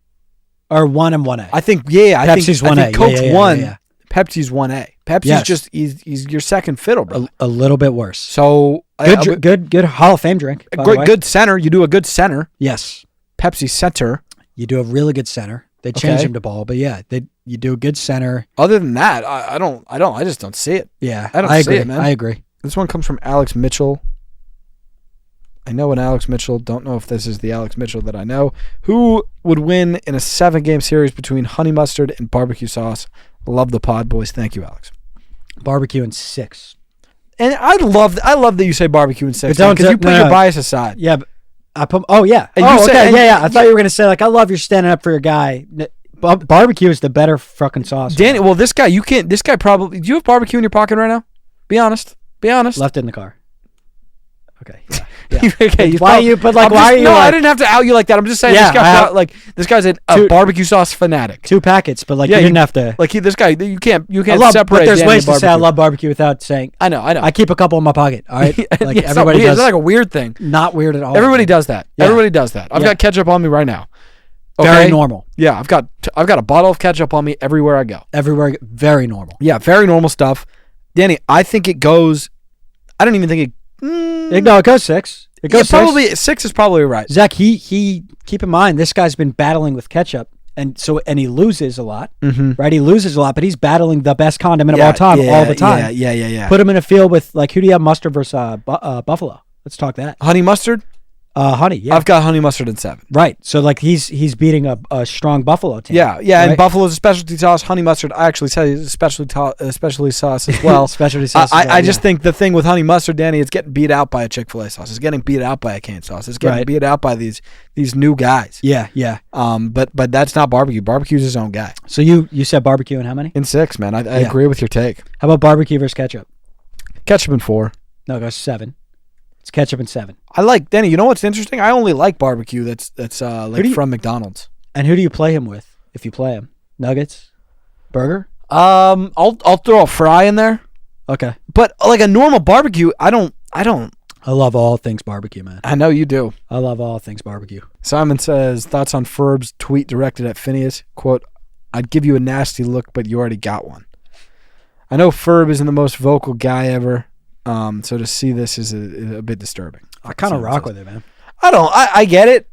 or 1 and 1A. I think Pepsi's 1A. I think Coke's 1. Yeah. Pepsi's 1A. Pepsi's just he's your second fiddle, bro. A little bit worse. So good Hall of Fame drink. Good center. You do a good center. Yes. Pepsi center. You do a really good center. They changed him to ball, but yeah, you do a good center. Other than that, I just don't see it. Yeah, I don't see agree. It, man. I agree. This one comes from Alex Mitchell. I know an Alex Mitchell. Don't know if this is the Alex Mitchell that I know. Who would win in a 7-game series between honey mustard and barbecue sauce? Love the pod, boys. Thank you, Alex. Barbecue in 6. And I love that you say barbecue in 6 because you put your bias aside. Yeah, but I put. Oh yeah. And I thought you were gonna say like I love you're standing up for your guy. Barbecue is the better fucking sauce. Danny, well, this guy probably. Do you have barbecue in your pocket right now? Be honest. Left it in the car. Okay. Yeah. Okay. Why are you? But like, why are you? No, I didn't have to out you like that. I'm just saying this guy's a barbecue sauce fanatic. 2 packets, but like you didn't have to. Like this guy, you can't separate. But there's ways to say I love barbecue without saying. I know. I keep a couple in my pocket. All right. Like everybody does. It's like a weird thing. Not weird at all. Everybody does that. Yeah. Everybody does that. I've got ketchup on me right now. Okay? Very normal. Yeah, I've got a bottle of ketchup on me everywhere I go. Very normal. Yeah, very normal stuff. Danny, I think it goes. I don't even think it No, it goes 6. It goes probably 6 is probably right. Zach, he keep in mind this guy's been battling with ketchup, and he loses a lot, right? He loses a lot, but he's battling the best condiment of all time, all the time. Yeah. Put him in a field with who do you have? Mustard versus Buffalo. Let's talk that. Honey mustard. Honey, yeah. I've got honey mustard in 7. Right. So he's beating a strong Buffalo team. Yeah. Right? And Buffalo's a specialty sauce. Honey mustard, I actually say is a specialty sauce as well. Specialty sauce. I just think the thing with honey mustard, Danny, it's getting beat out by a Chick-fil-A sauce. It's getting beat out by a canned sauce. It's getting beat out by these new guys. Yeah. But that's not barbecue. Barbecue's his own guy. So you said barbecue in how many? In 6, man. I agree with your take. How about barbecue versus ketchup? Ketchup in 4. No, it goes 7. It's ketchup in 7. I like Denny. You know what's interesting? I only like barbecue that's from McDonald's. And who do you play him with? If you play him, nuggets, burger. I'll throw a fry in there. Okay, but like a normal barbecue, I don't. I love all things barbecue, man. I know you do. I love all things barbecue. Simon says thoughts on Ferb's tweet directed at Phineas. Quote: "I'd give you a nasty look, but you already got one." I know Ferb isn't the most vocal guy ever. So to see this is a bit disturbing. I kind of rock with it, man. I get it.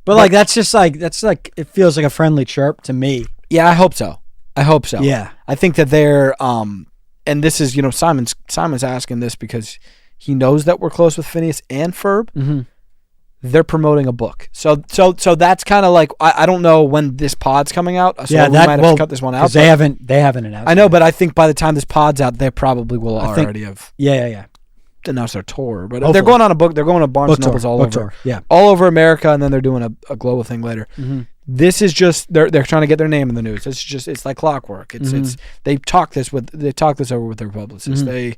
But like that's it feels like a friendly chirp to me. Yeah, I hope so. Yeah. I think that they're and this is, Simon's asking this because he knows that we're close with Phineas and Ferb. Mm-hmm. They're promoting a book. So that's kind of like I don't know when this pod's coming out. So we might have to cut this one out. They haven't announced. I know, but I think by the time this pod's out, they probably will already have announced their tour. But Hopefully. they're going on a book. They're going to Barnes and Nobles all over. Tour. Yeah. All over America, and then they're doing a global thing later. Mm-hmm. This is just they're trying to get their name in the news. It's like clockwork. It's they talk this over with their publicists. They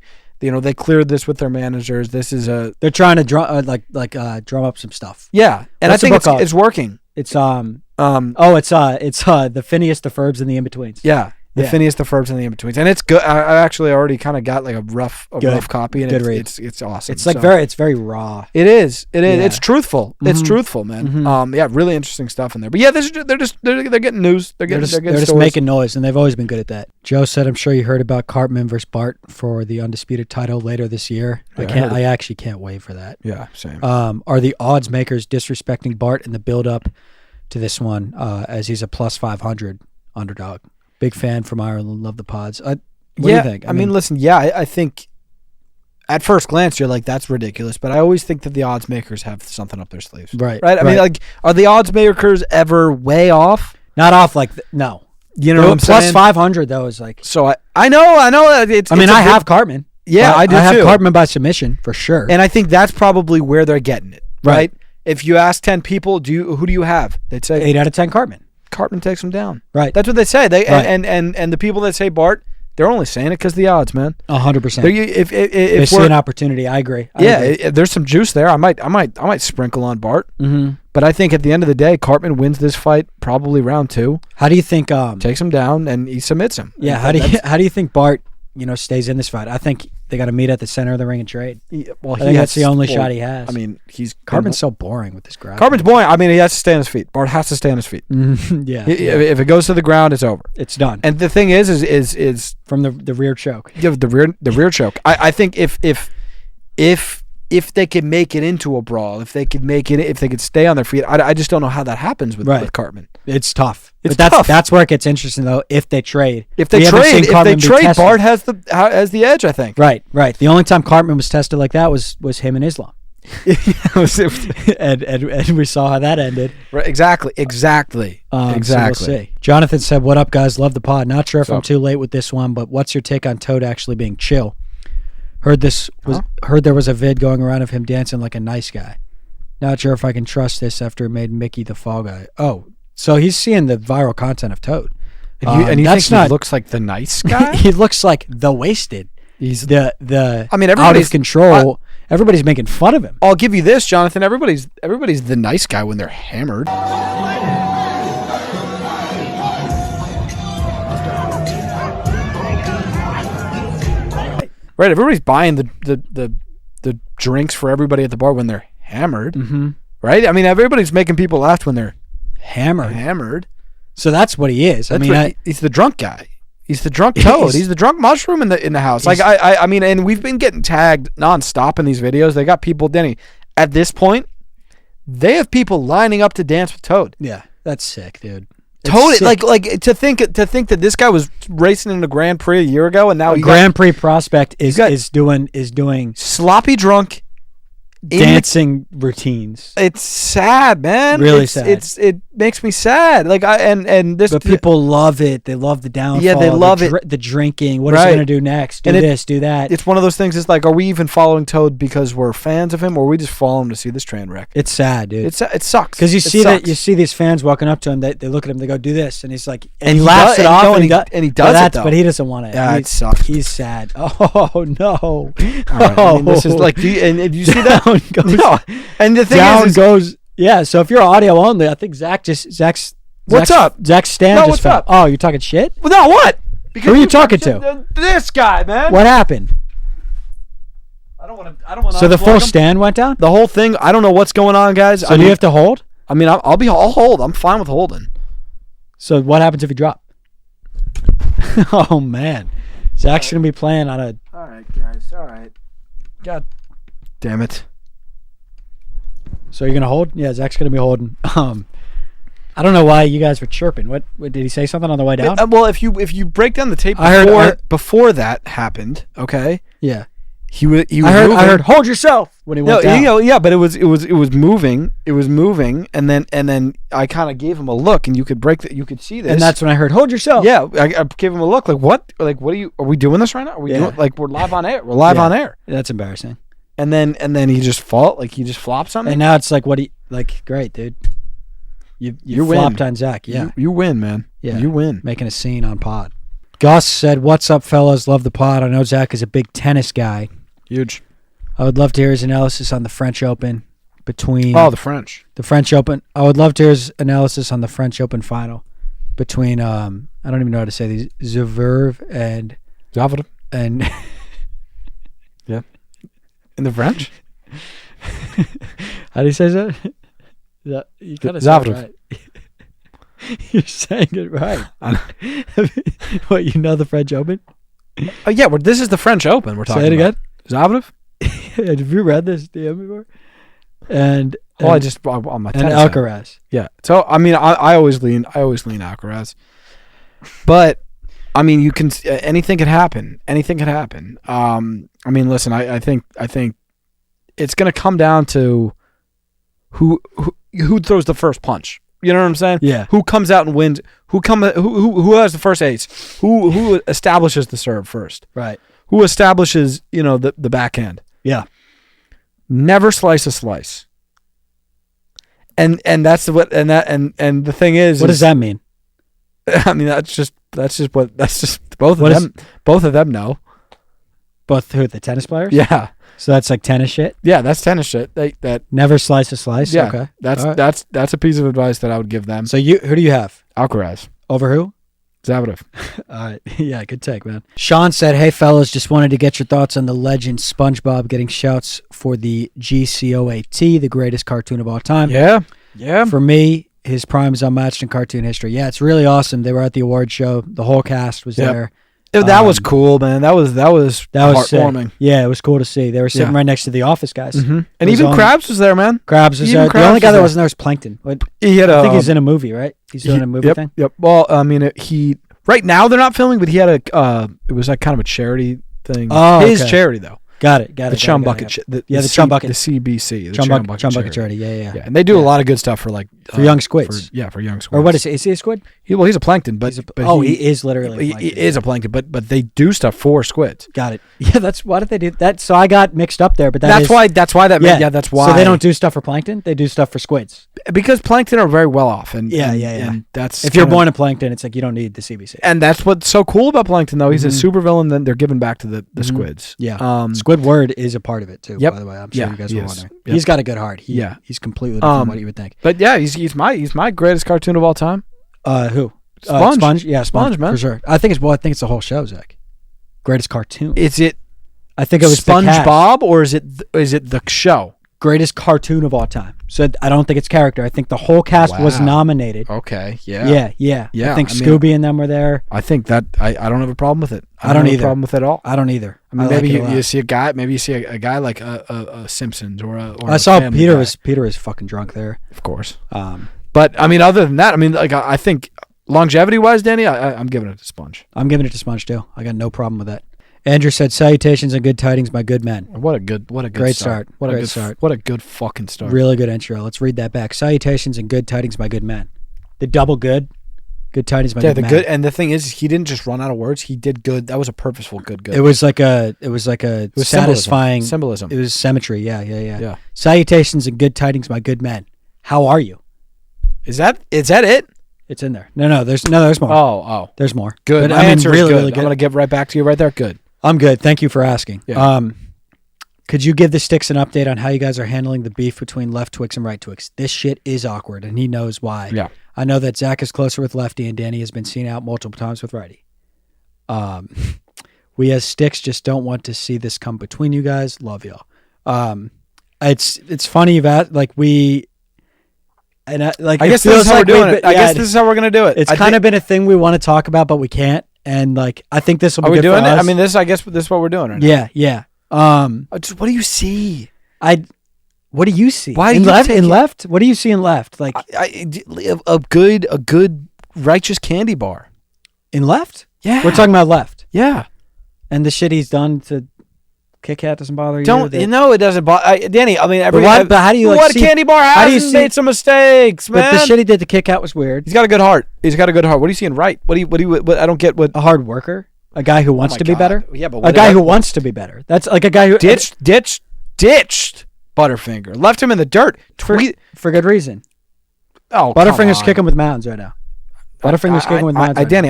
cleared this with their managers. They're trying to drum up some stuff. Yeah, and What's I think it's working. It's the Phineas, the Ferbs, and the in-betweens. Yeah. The Phineas, the Ferbs, and the in-betweens, and it's good. I actually already kind of got like a rough copy, and it's awesome. It's it's very raw. It is. It's truthful. Mm-hmm. It's truthful, man. Mm-hmm. Really interesting stuff in there. But yeah, they're getting news. They're just making noise, and they've always been good at that. Joe said, "I'm sure you heard about Cartman versus Bart for the undisputed title later this year." Yeah, I actually can't wait for that. Yeah, same. Are the odds makers disrespecting Bart in the build up to this one, as he's a plus 500 underdog? Big fan from Ireland. Love the pods. What do you think? I mean, listen. Yeah, I think at first glance you're like, that's ridiculous. But I always think that the odds makers have something up their sleeves. Right. I mean, like, are the odds makers ever way off? Not off. No. You know what I'm plus saying? 500 though is like. So I know. I have Cartman. Yeah, I do too. I have Cartman by submission for sure. And I think that's probably where they're getting it. Right. If you ask 10 people, who do you have? They'd say 8 out of 10 Cartman. Cartman takes them down. Right. That's what they say. And the people that say Bart, they're only saying it because the odds, man. 100%. If they see an opportunity, I agree. There's some juice there. I might sprinkle on Bart. Mm-hmm. But I think at the end of the day, Cartman wins this fight probably round 2. How do you think? Takes him down and he submits him. Yeah. How do you think Bart stays in this fight? I think they got to meet at the center of the ring and trade. That's the only shot he has. I mean, Cartman's so boring with this ground. Cartman's boring. I mean, he has to stay on his feet. Bart has to stay on his feet. Yeah. If it goes to the ground, it's over. It's done. And the thing is from the rear choke. Yeah, the rear choke. I think if they could make it into a brawl, if they could stay on their feet, I just don't know how that happens with Cartman. It's tough. It's tough. That's where it gets interesting though. If they trade, Bart has the edge. I think. Right. The only time Cartman was tested like that was him and Islam. and we saw how that ended. Right, exactly. So we'll see. Jonathan said, "What up, guys? Love the pod. Not sure if I'm too late with this one, but what's your take on Toad actually being chill? Heard there was a vid going around of him dancing like a nice guy. Not sure if I can trust this after it made Mickey the fall guy. Oh, so he's seeing the viral content of Toad. And you think he looks like the nice guy? He looks like the wasted. He's the everybody's out of control. Everybody's making fun of him. I'll give you this, Jonathan. Everybody's the nice guy when they're hammered. Right, everybody's buying the drinks for everybody at the bar when they're hammered. Mm-hmm. Right? I mean, everybody's making people laugh when they're hammered. Hammered. So that's what he is. He's the drunk guy. He's the drunk toad. He's the drunk mushroom in the house. Like I mean, and we've been getting tagged nonstop in these videos. They got people, Denny. At this point, they have people lining up to dance with Toad. Yeah, that's sick, dude. Toad, sick. like to think that this guy was racing in the Grand Prix a year ago, and now Grand Prix prospect is doing sloppy drunk dancing routines. It's sad, man. Really sad. It makes me sad. Like but people love it. They love the downfall. Yeah, they love it. The drinking. What is he going to do next? Do this, do that. It's one of those things. It's like, are we even following Toad because we're fans of him, or are we just following him to see this train wreck? It's sad, dude. It sucks because you see these fans walking up to him. They look at him. They go, "Do this," and he's like, and he laughs it off, and he does it. But he doesn't want it. Yeah, it sucks. He's sad. Oh no. All right, I mean, this is like, do you see that? No. And the thing down goes. Yeah. So if you're audio only, I think Zach's. What's up? Zach's stand just fell. Oh, you're talking shit? Well, no, what? Who are you talking to? This guy, man. What happened? I don't want to. So the full stand went down? The whole thing. I don't know what's going on, guys. So do you have to hold? I mean, I'll hold. I'm fine with holding. So what happens if you drop? Oh man, Zach's gonna be playing on a. All right, guys. All right. God damn it. So you're gonna hold? Yeah, Zach's gonna be holding. I don't know why you guys were chirping. What did he say something on the way down? Well, if you break down the tape before that happened, okay? Yeah. He was. I heard. Hold yourself when he went down. Yeah, but it was moving. It was moving, and then I kind of gave him a look, and you could see this. And that's when I heard, hold yourself. Yeah, I gave him a look, like what? Like what are we doing this right now? Are we doing we're live on air? We're live on air. That's embarrassing. And then he just flopped something. And now it's like great, dude. You flopped on Zach. Yeah, you win, man. Yeah, you win. Making a scene on pod. Gus said, "What's up, fellas? Love the pod. I know Zach is a big tennis guy. Huge. I would love to hear his analysis on the French Open between. Oh, the French Open. I would love to hear his analysis on the French Open final between I don't even know how to say these Zverev and Zverev and yeah, in the French. How do you say that? You kind of said it right. You're saying it right. What, you know the French Open? Oh yeah, this is the French Open we're talking about. Say it again. Zverev? Have you read this DM before? And I just on my tennis and Alcaraz. Yeah. So I mean, I always lean Alcaraz, but I mean, you can anything could happen. Anything could happen. I mean, listen, I think it's going to come down to who throws the first punch. You know what I'm saying? Yeah. Who comes out and wins? Who has the first ace? Who establishes the serve first? Right. Who establishes, the backhand? Yeah. Never slice a slice. And that's the thing is, what does that mean? I mean, that's just both of them know. Both who, the tennis players? Yeah. So that's like tennis shit? Yeah, that's tennis shit. That never slice a slice? Yeah. Okay. That's a piece of advice that I would give them. So who do you have? Alcaraz. Over who? Zverev. All right. Yeah, good take, man. Sean said, "Hey, fellas, just wanted to get your thoughts on the legend SpongeBob getting shouts for the GCOAT, the greatest cartoon of all time." Yeah. Yeah. For me, his prime is unmatched in cartoon history. Yeah, it's really awesome. They were at the award show. The whole cast was there. That was cool, man. That was heartwarming. Sick. Yeah, it was cool to see. They were sitting right next to the Office guys. Mm-hmm. And even Krabs was there, man. Krabs was there. The only guy that wasn't there was Plankton. I think he's in a movie, right? He's doing a movie thing? Yep. Well, I mean, right now they're not filming, but he had it was like kind of a charity thing. Oh, his charity, though. Got it. The Chum Bucket. The Chum Bucket. The CBC. The Chum Bucket charity. Yeah. And they do a lot of good stuff for for young squids. For young squids. Or what is he? Is he a squid? He's a plankton, but he is literally. He is a plankton, but they do stuff for squids. Got it. Yeah, why did they do that? So I got mixed up there, but that's why. That's why. So they don't do stuff for plankton; they do stuff for squids because plankton are very well off. And And that's if you're born a plankton, it's like you don't need the CBC. And that's what's so cool about plankton, though. He's a super villain. Then they're giving back to the squids. Yeah. Squidward is a part of it too. By the way, I'm sure you guys were wondering. Yep. He's got a good heart. He's completely different from what you would think. But yeah, he's my greatest cartoon of all time. Who? Sponge. Yeah, Sponge, man, for sure. I think it's the whole show, Zach. Greatest cartoon. Is it? I think it was SpongeBob, or is it the show? greatest cartoon of all time. So I don't think it's character. I think the whole cast was nominated. Okay, yeah. I think Scooby and them were there. I think that I don't have a problem with it. I don't have either. a problem with it at all. I don't either. I mean, like maybe it a lot. you see a guy. Maybe you see a guy like a Simpsons or a. I saw Peter was fucking drunk there. Of course. But I mean, other than that, I mean, like I think longevity wise, Danny, I'm giving it to Sponge. I'm giving it to Sponge too. I got no problem with that. Andrew said, "Salutations and good tidings, my good men." What a good great start. What a good start. What a good fucking start. Really good intro. Let's read that back. Salutations and good tidings, my good men. The double good. Good tidings, my good men. Good. And the thing is, he didn't just run out of words. He did good. That was a purposeful good. It was like a satisfying symbolism. It was symmetry. Yeah. Salutations and good tidings, my good men. How are you? Is that it? It's in there. No, there's more. Oh. There's more. Good. But, My answer is good. Really good. I'm going to get right back to you right there. Good. I'm good. Thank you for asking. Yeah. Could you give the Sticks an update on how you guys are handling the beef between left Twix and right Twix? This shit is awkward, and he knows why. Yeah. I know that Zach is closer with lefty, and Danny has been seen out multiple times with righty. We as Sticks just don't want to see this come between you guys. Love y'all. It's funny you've asked, like we... And I guess this is how we're doing it. I guess this is how we're going to do it. It's kind of been a thing we want to talk about, but we can't. And like, I think this will be Are we good doing for it? us. I mean, this is what we're doing right now. Yeah. Just what do you see? What do you see? Why in do you left? take In it? left? What do you see in left? Like a good righteous candy bar. In left? Yeah. We're talking about left. Yeah. And the shit he's done to Kit Kat doesn't bother you. It doesn't bother Danny. I mean, but how do you what see, candy bar how do you has see, made some mistakes, man? But the shit he did to Kit Kat was weird. He's got a good heart. What do you see in right? What I don't get what a hard worker, a guy who wants to be better. Yeah, but a guy who wants to be better. That's like a guy who ditched Butterfinger, left him in the dirt for good reason. Oh, Butterfinger's kicking with mounds right now. Butterfinger's kicking with mounds. Danny,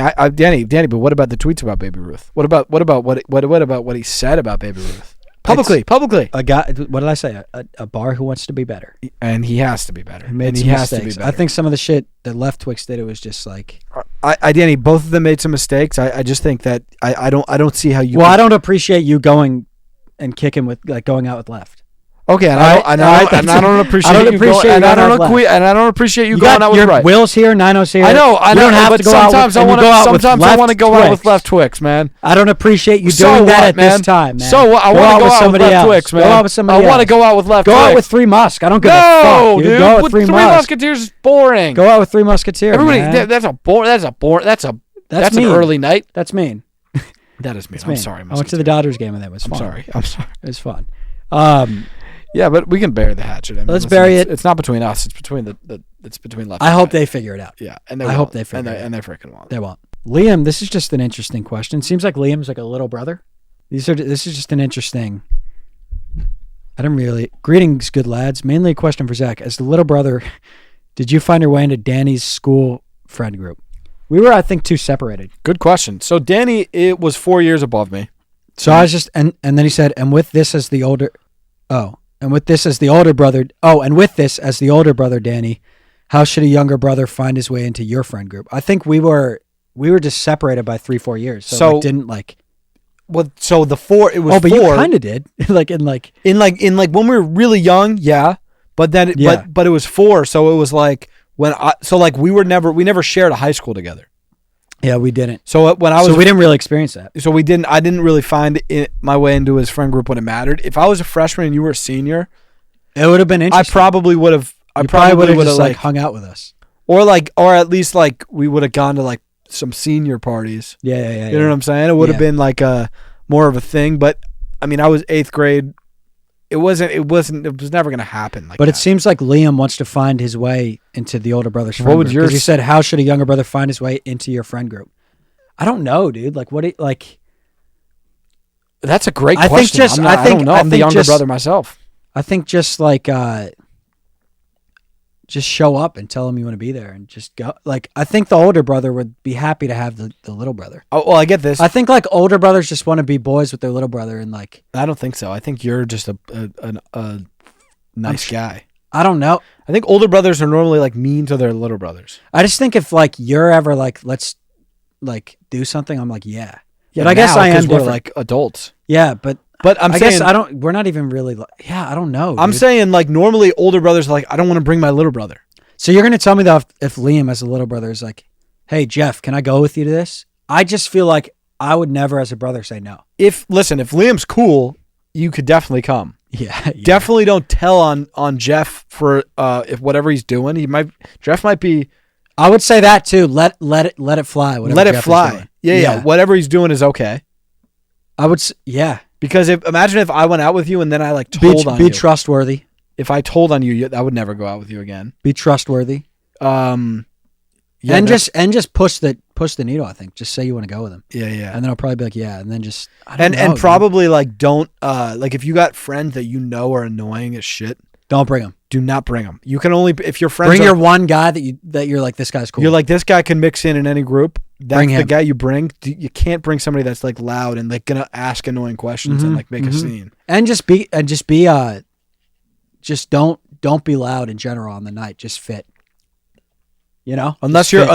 but what about the tweets about Baby Ruth? What about what he said about Baby Ruth? Publicly. A guy. What did I say? A bar who wants to be better, and he has to be better. He made some mistakes. I think some of the shit that left Twix did, it was just like. Danny, both of them made some mistakes. I just think that I don't see how you. Well, I don't appreciate you going and kicking with going out with left. Okay, and I don't appreciate you going out with right. Will's here, Nino's here. I know. You don't have to go out with. Sometimes I want to go out with left Twix, man. I don't appreciate you doing that at this time, man. So I want to go out with left Twix, man. Go out with somebody else. I want to go out with left Twix. Go out with Three Musk. I don't give a fuck. No, dude. Go out with Three Musketeers is boring. Go out with Three Musketeers. Everybody, that's an early night. That's mean. That is mean. I'm sorry. I went to the Dodgers game and that was fun. I'm sorry. It was fun. Yeah, but we can bury the hatchet. I mean, let's bury it. It's not between us. It's between it's between left. I hope they figure it out. Yeah, and I hope they figure it out. And they freaking won't. They won't. Liam, this is just an interesting question. Seems like Liam's like a little brother. This is just an interesting. Greetings, good lads. Mainly a question for Zach. As the little brother, did you find your way into Danny's school friend group? We were, I think, too separated. Good question. So Danny, it was 4 years above me. So I was just, and then he said, and with this as the older brother, Danny, how should a younger brother find his way into your friend group? I think we were just separated by 3-4 years. So it didn't like. Well, so the 4, it was. Oh, but 4. you kind of did, in when we were really young, yeah. But then, but it was 4, so it was like we never shared a high school together. Yeah, we didn't. So when I was, we didn't really experience that. So we didn't. I didn't really find my way into his friend group when it mattered. If I was a freshman and you were a senior, it would have been interesting. I probably would have. I probably would have like hung out with us, or at least like we would have gone to like some senior parties. Yeah. You know what I'm saying? It would have been like more of a thing. But I mean, I was 8th grade. It was never going to happen like that. But it seems like Liam wants to find his way into the older brother's friend group. Because you said, how should a younger brother find his way into your friend group? I don't know, dude. Like, what do you, like... That's a great question. I don't know. I'm the younger brother myself. I think just like... just show up and tell him you want to be there and just go. Like, I think the older brother would be happy to have the little brother. Oh, well, I get this. I think like older brothers just want to be boys with their little brother and like. I don't think so. I think you're just a nice guy. I don't know. I think older brothers are normally like mean to their little brothers. I just think if like you're ever like, let's like do something, I'm like, yeah. Yeah, but I guess I am different. We're like adults. Yeah, but But I'm saying guess we're not even really. I don't know. I'm dude. saying like normally older brothers are like, I don't want to bring my little brother. So you're gonna tell me that if Liam as a little brother is like, hey Jeff, can I go with you to this? I just feel like I would never as a brother say no. If Liam's cool, you could definitely come. Yeah. Definitely don't tell on Jeff for if whatever he's doing. Jeff might be. I would say that too. Let it fly. Let it fly. Yeah. Whatever he's doing is okay. I would. Yeah. Because imagine if I went out with you and then I like told on you. Be trustworthy. If I told on you, I would never go out with you again. Be trustworthy. And just push the needle. I think just say you want to go with him. Yeah. And then I'll probably be like, yeah. And then just and probably like don't like if you got friends that you know are annoying as shit, don't bring them. Do not bring them. You can only if your friends bring your one guy that you're like, this guy's cool. You're like, this guy can mix in any group. That's the guy you bring. You can't bring somebody that's like loud and like gonna ask annoying questions and like make a scene. And just don't be loud in general on the night. Just fit. You know, unless you're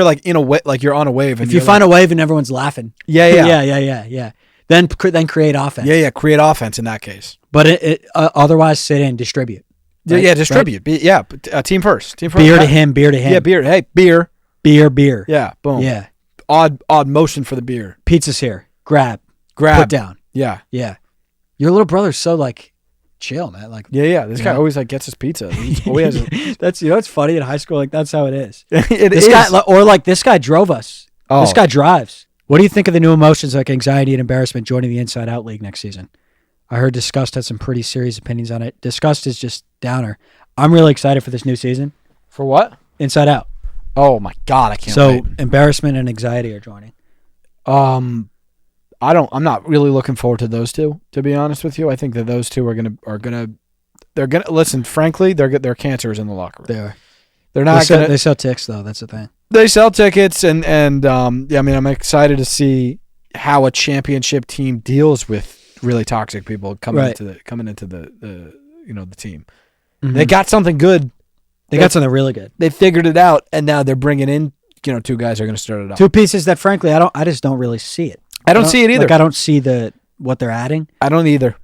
like in a way, like you're on a wave. If you find a wave and everyone's laughing, yeah. Then create offense. Yeah, create offense in that case. But otherwise, sit in, distribute. Right? Yeah, distribute. Right? Team first. Beer to him. Yeah, beer. Hey, beer. Beer. Yeah, boom. Yeah. Odd motion for the beer. Pizza's here. Grab. Put down. Yeah. Your little brother's so like chill, man. Like This guy always like gets his pizza. That's it's funny in high school. Like that's how it is. This guy drove us. Oh. This guy drives. What do you think of the new emotions like anxiety and embarrassment joining the Inside Out League next season? I heard Disgust had some pretty serious opinions on it. Disgust is just downer. I'm really excited for this new season. For what? Inside Out. Oh my God, I can't wait. So embarrassment and anxiety are joining. I'm not really looking forward to those two, to be honest with you. I think that those two are gonna listen, frankly, they're cancers in the locker room. They are. They're not they sell ticks though, that's the thing. They sell tickets and I mean I'm excited to see how a championship team deals with really toxic people coming into the the team. Mm-hmm. They got something good. They got something really good. They figured it out and now they're bringing in, two guys are going to start it off. Two pieces that frankly I just don't really see it. I don't see it either. Like I don't see what they're adding. I don't either,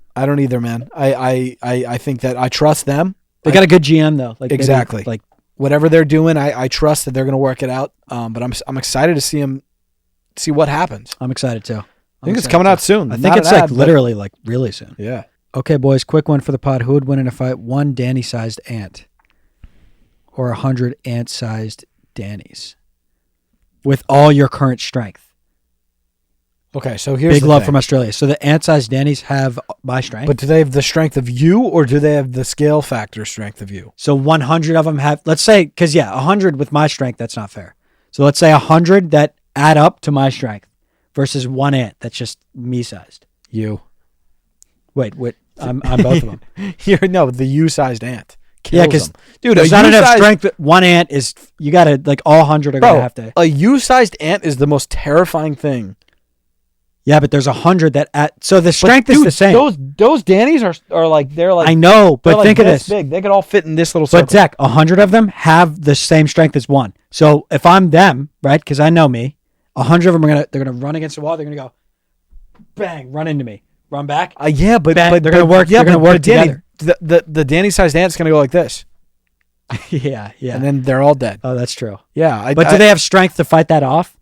man. I think that I trust them. They got a good GM though. Like exactly. Like whatever they're doing, I trust that they're going to work it out. But I'm excited to see what happens. I'm excited too. I think it's coming out soon. I think it's literally like really soon. Yeah. Okay, boys, quick one for the pod. Who would win in a fight? 1 Danny-sized ant or 100 ant-sized Dannys with all your current strength? Okay, so here's big love from Australia. So the ant-sized Dannys have my strength. But do they have the strength of you or do they have the scale factor strength of you? So 100 of them have, let's say, because 100 with my strength, that's not fair. So let's say 100 that add up to my strength versus 1 ant that's just me-sized. You. Wait, I'm both of them. The you-sized ant. Yeah, because dude, there's not enough strength. 1 ant is, you got to, like all 100 are going to have to. A you-sized ant is the most terrifying thing. Yeah, but there's 100 so the strength is the same. Those Dannys are like, they're like. I know, but think of this. Big. They could all fit in this little circle. But Zach, 100 of them have the same strength as 1. So if I'm them, right, because I know me, 100 of them they're gonna run against the wall. They're gonna go, bang, run into me, run back. But they're gonna work. Yeah, they're gonna work together. The Danny-sized ant's gonna go like this. yeah, and then they're all dead. Oh, that's true. Yeah, but do they have strength to fight that off?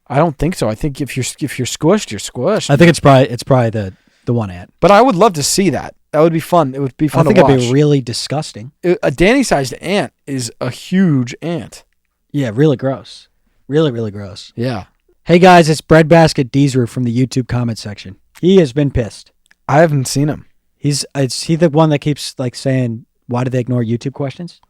I don't think so. I think if you're squished, you're squished. I think it's probably the 1 ant. But I would love to see that. That would be fun. It would be fun to watch. I think it'd be really disgusting. A Danny-sized ant is a huge ant. Yeah, really gross. Really, really gross. Yeah. Hey guys, it's Breadbasket Deezer from the YouTube comment section. He has been pissed. I haven't seen him. Is he the one that keeps like saying, why do they ignore YouTube questions?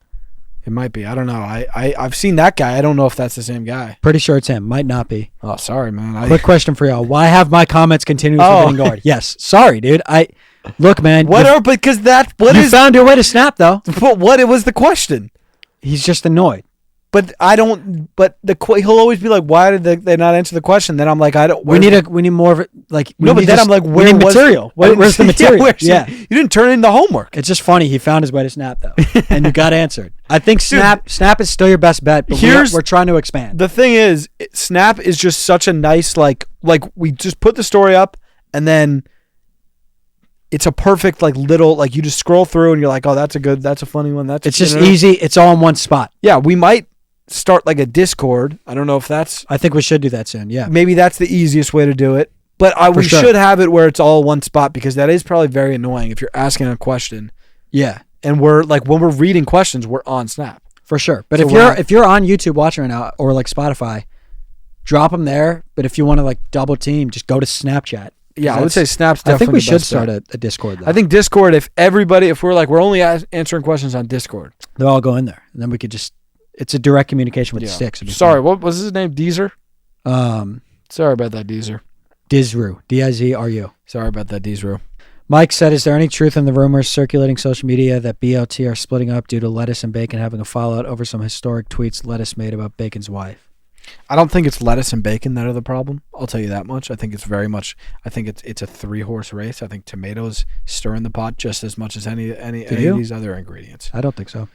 It might be. I don't know. I've seen that guy. I don't know if that's the same guy. Pretty sure it's him. Might not be. Oh, sorry, man. Quick question for y'all. Why have my comments continuously been ignored? Yes. Sorry, dude. Look, man. Because you found your way to snap, though. But what? It was the question. He's just annoyed. But I don't. But he'll always be like, "Why did they not answer the question?" Then I'm like, "I don't." We need more of it. Like no, but then I'm like, "Where was material? Where's the material?" Yeah, you didn't turn in the homework. It's just funny. He found his way to Snap though, and you got answered. I think Snap is still your best bet, but we're trying to expand. The thing is, Snap is just such a nice like we just put the story up and then it's a perfect like little like you just scroll through and you're like, oh, that's a funny one. It's just easy. It's all in one spot. Yeah, we might start like a Discord. I don't know if that's. I think we should do that soon. Yeah, maybe that's the easiest way to do it. But we should have it where it's all one spot because that is probably very annoying if you're asking a question. Yeah, and we're like when we're reading questions, we're on Snap for sure. But so if you're on YouTube watching right now or like Spotify, drop them there. But if you want to like double team, just go to Snapchat. Yeah, I would say Snap's definitely. I think we should start a Discord though. I think Discord. If we're only answering questions on Discord, they'll all go in there, and then we could just. It's a direct communication with the sticks. Sorry, what was his name? Deezer? Sorry about that, Deezer. Dizru. Dizru. Sorry about that, Dizru. Mike said, is there any truth in the rumors circulating social media that BLT are splitting up due to Lettuce and Bacon having a fallout over some historic tweets Lettuce made about Bacon's wife? I don't think it's Lettuce and Bacon that are the problem. I'll tell you that much. I think it's very much. I think it's a 3-horse race. I think tomatoes stir in the pot just as much as any of these other ingredients. I don't think so.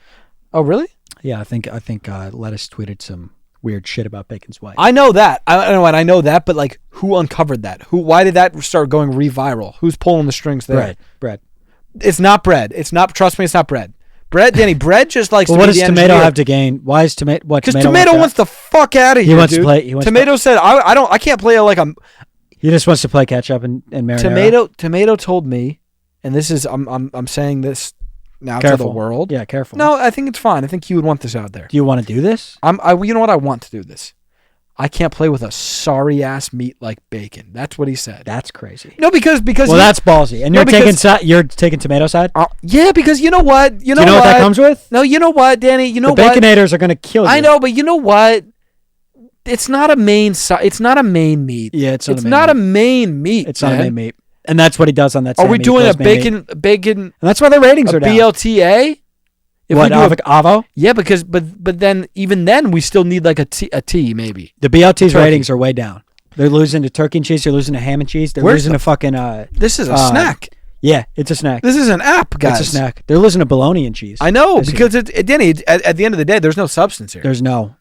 Oh, really? Yeah, I think Lettuce tweeted some weird shit about Bacon's wife. I know that. I know that, but like, who uncovered that? Why did that start going re-viral? Who's pulling the strings there? Bread. It's not bread. It's not. Trust me, it's not bread. Bread, Danny. Bread just likes. Well, to what be does Tomato have to gain? Why is Tomato? Because Tomato wants the fuck out of here. He wants dude. to play. Tomato said, I can't play like I'm. He just wants to play catch up and marinara. Tomato told me, and this is I'm saying this. Now careful. To the world. Yeah, careful. No, I think it's fine. I think you would want this out there. Do you want to do this? You know what? I want to do this. I can't play with a sorry ass meat like bacon. That's what he said. That's crazy. No, because that's ballsy. And you're taking Tomato side? Yeah, because you know what? Do you know what that comes with? No, you know what, Danny? You know the Baconators are going to kill you. I know, but you know what? It's not a main It's not a main meat. Yeah, it's not a main meat. It's not a main meat. And that's what he does on that. Are we doing a bacon? And that's why the ratings are down. BLTA? If what, Avo? Yeah, because but then even then we still need like a T maybe. The BLT's ratings are way down. They're losing to turkey and cheese. They're losing to ham and cheese. They're losing to fucking. This is a snack. Yeah, it's a snack. This is an app, guys. It's a snack. They're losing to bologna and cheese. I know because Danny. At the end of the day, there's no substance here. There's none.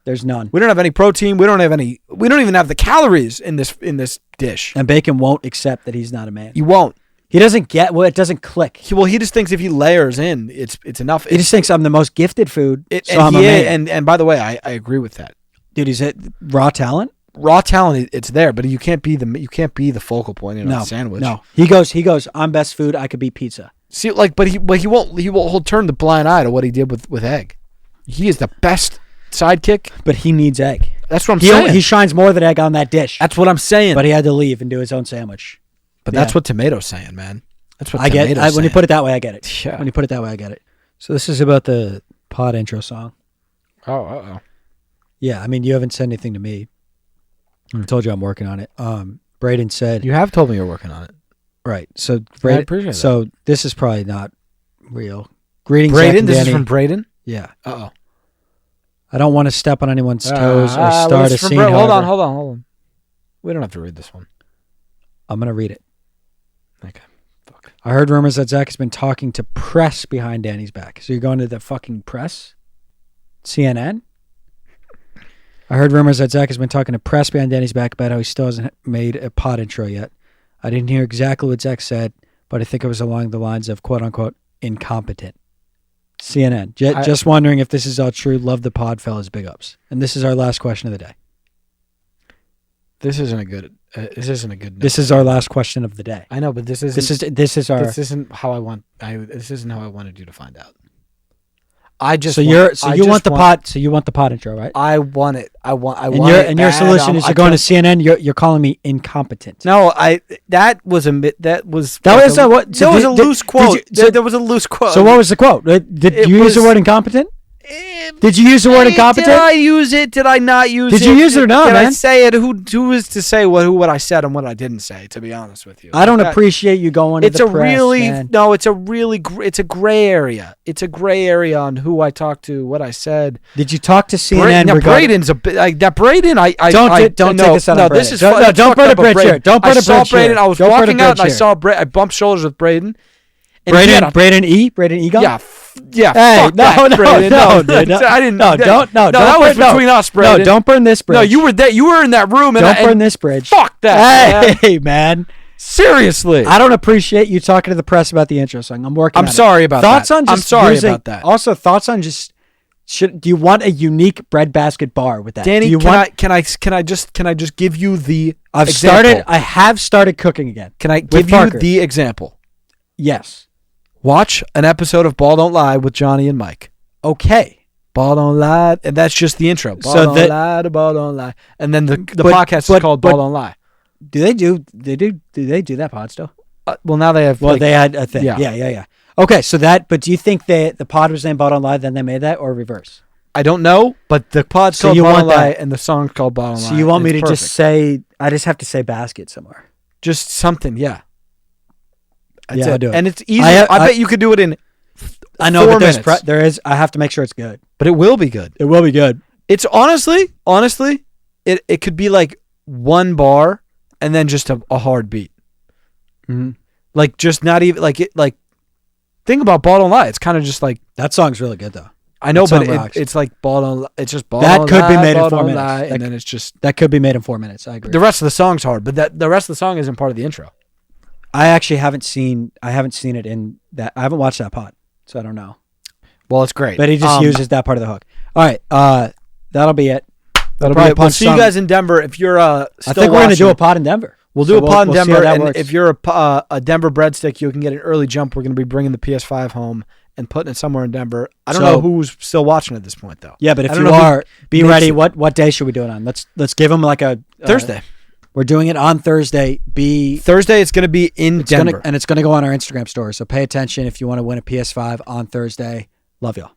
We don't have any protein. We don't even have the calories in this dish. And Bacon won't accept that he's not a man. He won't. He doesn't get. Well, it doesn't click. He just thinks if he layers in, it's enough. He just thinks I'm the most gifted food. I'm a man. And by the way, I agree with that. Dude, he's raw talent. Raw talent, it's there, but you can't be the focal point in a sandwich. No, he goes. I'm best food. I could be pizza. See, but he won't. He'll turn the blind eye to what he did with egg. He is the best sidekick, but he needs egg. That's what I'm saying. He shines more than egg on that dish. That's what I'm saying. But he had to leave and do his own sandwich. But that's what Tomato's saying, man. That's what I get. When you put it that way, I get it. Yeah. When you put it that way, I get it. So this is about the pod intro song. Oh. Yeah, I mean, you haven't said anything to me. I told you I'm working on it. Braden said you have told me you're working on it. Right. So Braden, I appreciate that. So this is probably not real. Greetings, Braden. This is from Braden. Yeah. Uh-oh. I don't want to step on anyone's toes or start a scene. Hold on. We don't have to read this one. I'm gonna read it. Okay. Fuck. I heard rumors that Zach has been talking to press behind Danny's back. So you're going to the fucking press? CNN? I heard rumors that Zach has been talking to press behind Danny's back about how he still hasn't made a pod intro yet. I didn't hear exactly what Zach said, but I think it was along the lines of quote-unquote incompetent. CNN. Just wondering if this is all true. Love the pod, fellas. Big ups. And this is our last question of the day. This isn't a good note. This is our last question of the day. I know, but this isn't how I wanted you to find out. You want the pod intro, right? I want it. I want and your solution is you're going to CNN. You're calling me incompetent. No, that was a loose quote. There was a loose quote. So what was the quote? Did you use the word incompetent? Did you use the word incompetent? Did I use it? Did I not use it? Did you use it or not, Did man? I say it? Who is to say what I said and what I didn't say? To be honest with you, I don't appreciate you going. It's to a the press, really man. no. It's a really it's a gray area. It's a gray area on who I talked to, what I said. Did you talk to CNN? Now Braden's a bit like that. Braden, I don't take this out on Braden. This is don't burn a bridge here. Don't burn a bridge here. I saw Braden. I was walking out and I saw Braden. I bumped shoulders with Braden. Braden Egon? Yeah. Hey, fuck that, Braden. no, dude. No, I didn't. No, don't. No, that was between us, Braden. No, don't burn this bridge. No, you were there. You were in that room. Don't burn this bridge. Fuck that. Hey, man. Seriously. I don't appreciate you talking to the press about the intro song. I'm working on it. I'm sorry about thoughts that. On just I'm sorry using, about that. Also, thoughts on just do you want a unique breadbasket bar with that? Danny, do you can I just give you the I have started cooking again. Can I give you the example? Yes. Watch an episode of Ball Don't Lie with Johnny and Mike. Okay. Ball Don't Lie, and that's just the intro. Ball So Don't Lie, the Ball Don't Lie, and then the podcast is called Ball Don't Lie. Do they do that pod still? Well, now they have. Well, they had a thing. Yeah. Okay, so but do you think the pod was named Ball Don't Lie, then they made that, or reverse? I don't know, but the pod's called Ball Don't Lie, and the song's called Ball Don't Lie. So you want me to just say? I just have to say basket somewhere. Just something, yeah. That's I'll do it. And it's easy. I bet you could do it in. I know, 4 but minutes. there is. I have to make sure it's good. But it will be good. It will be good. It's honestly, it could be like one bar and then just a hard beat. Mm-hmm. Like just not even like it. Like think about Ball Don't Lie. It's kind of just like that song's really good though. I know, but it's like Ball Don't Lie. It's just Ball that Don't could Lie, be made Ball in 4 Don't minutes, Lie, and then it's just that could be made in 4 minutes. I agree. The rest of the song's hard, but the rest of the song isn't part of the intro. I actually haven't seen it in that. I haven't watched that pod, so I don't know. Well, it's great, but he just uses that part of the hook. All right, that'll be it. That'll be it. We'll see you guys in Denver if you're I think we're going to do a pod in Denver. We'll do a pod in Denver, and if you're a Denver breadstick, you can get an early jump. We're going to be bringing the PS5 home and putting it somewhere in Denver. I don't know who's still watching at this point, though. Yeah, but if you are, be ready. What day should we do it on? Let's give them like a Thursday. We're doing it on Thursday. Thursday. It's going to be in Denver, and it's going to go on our Instagram story. So pay attention if you want to win a PS5 on Thursday. Love y'all.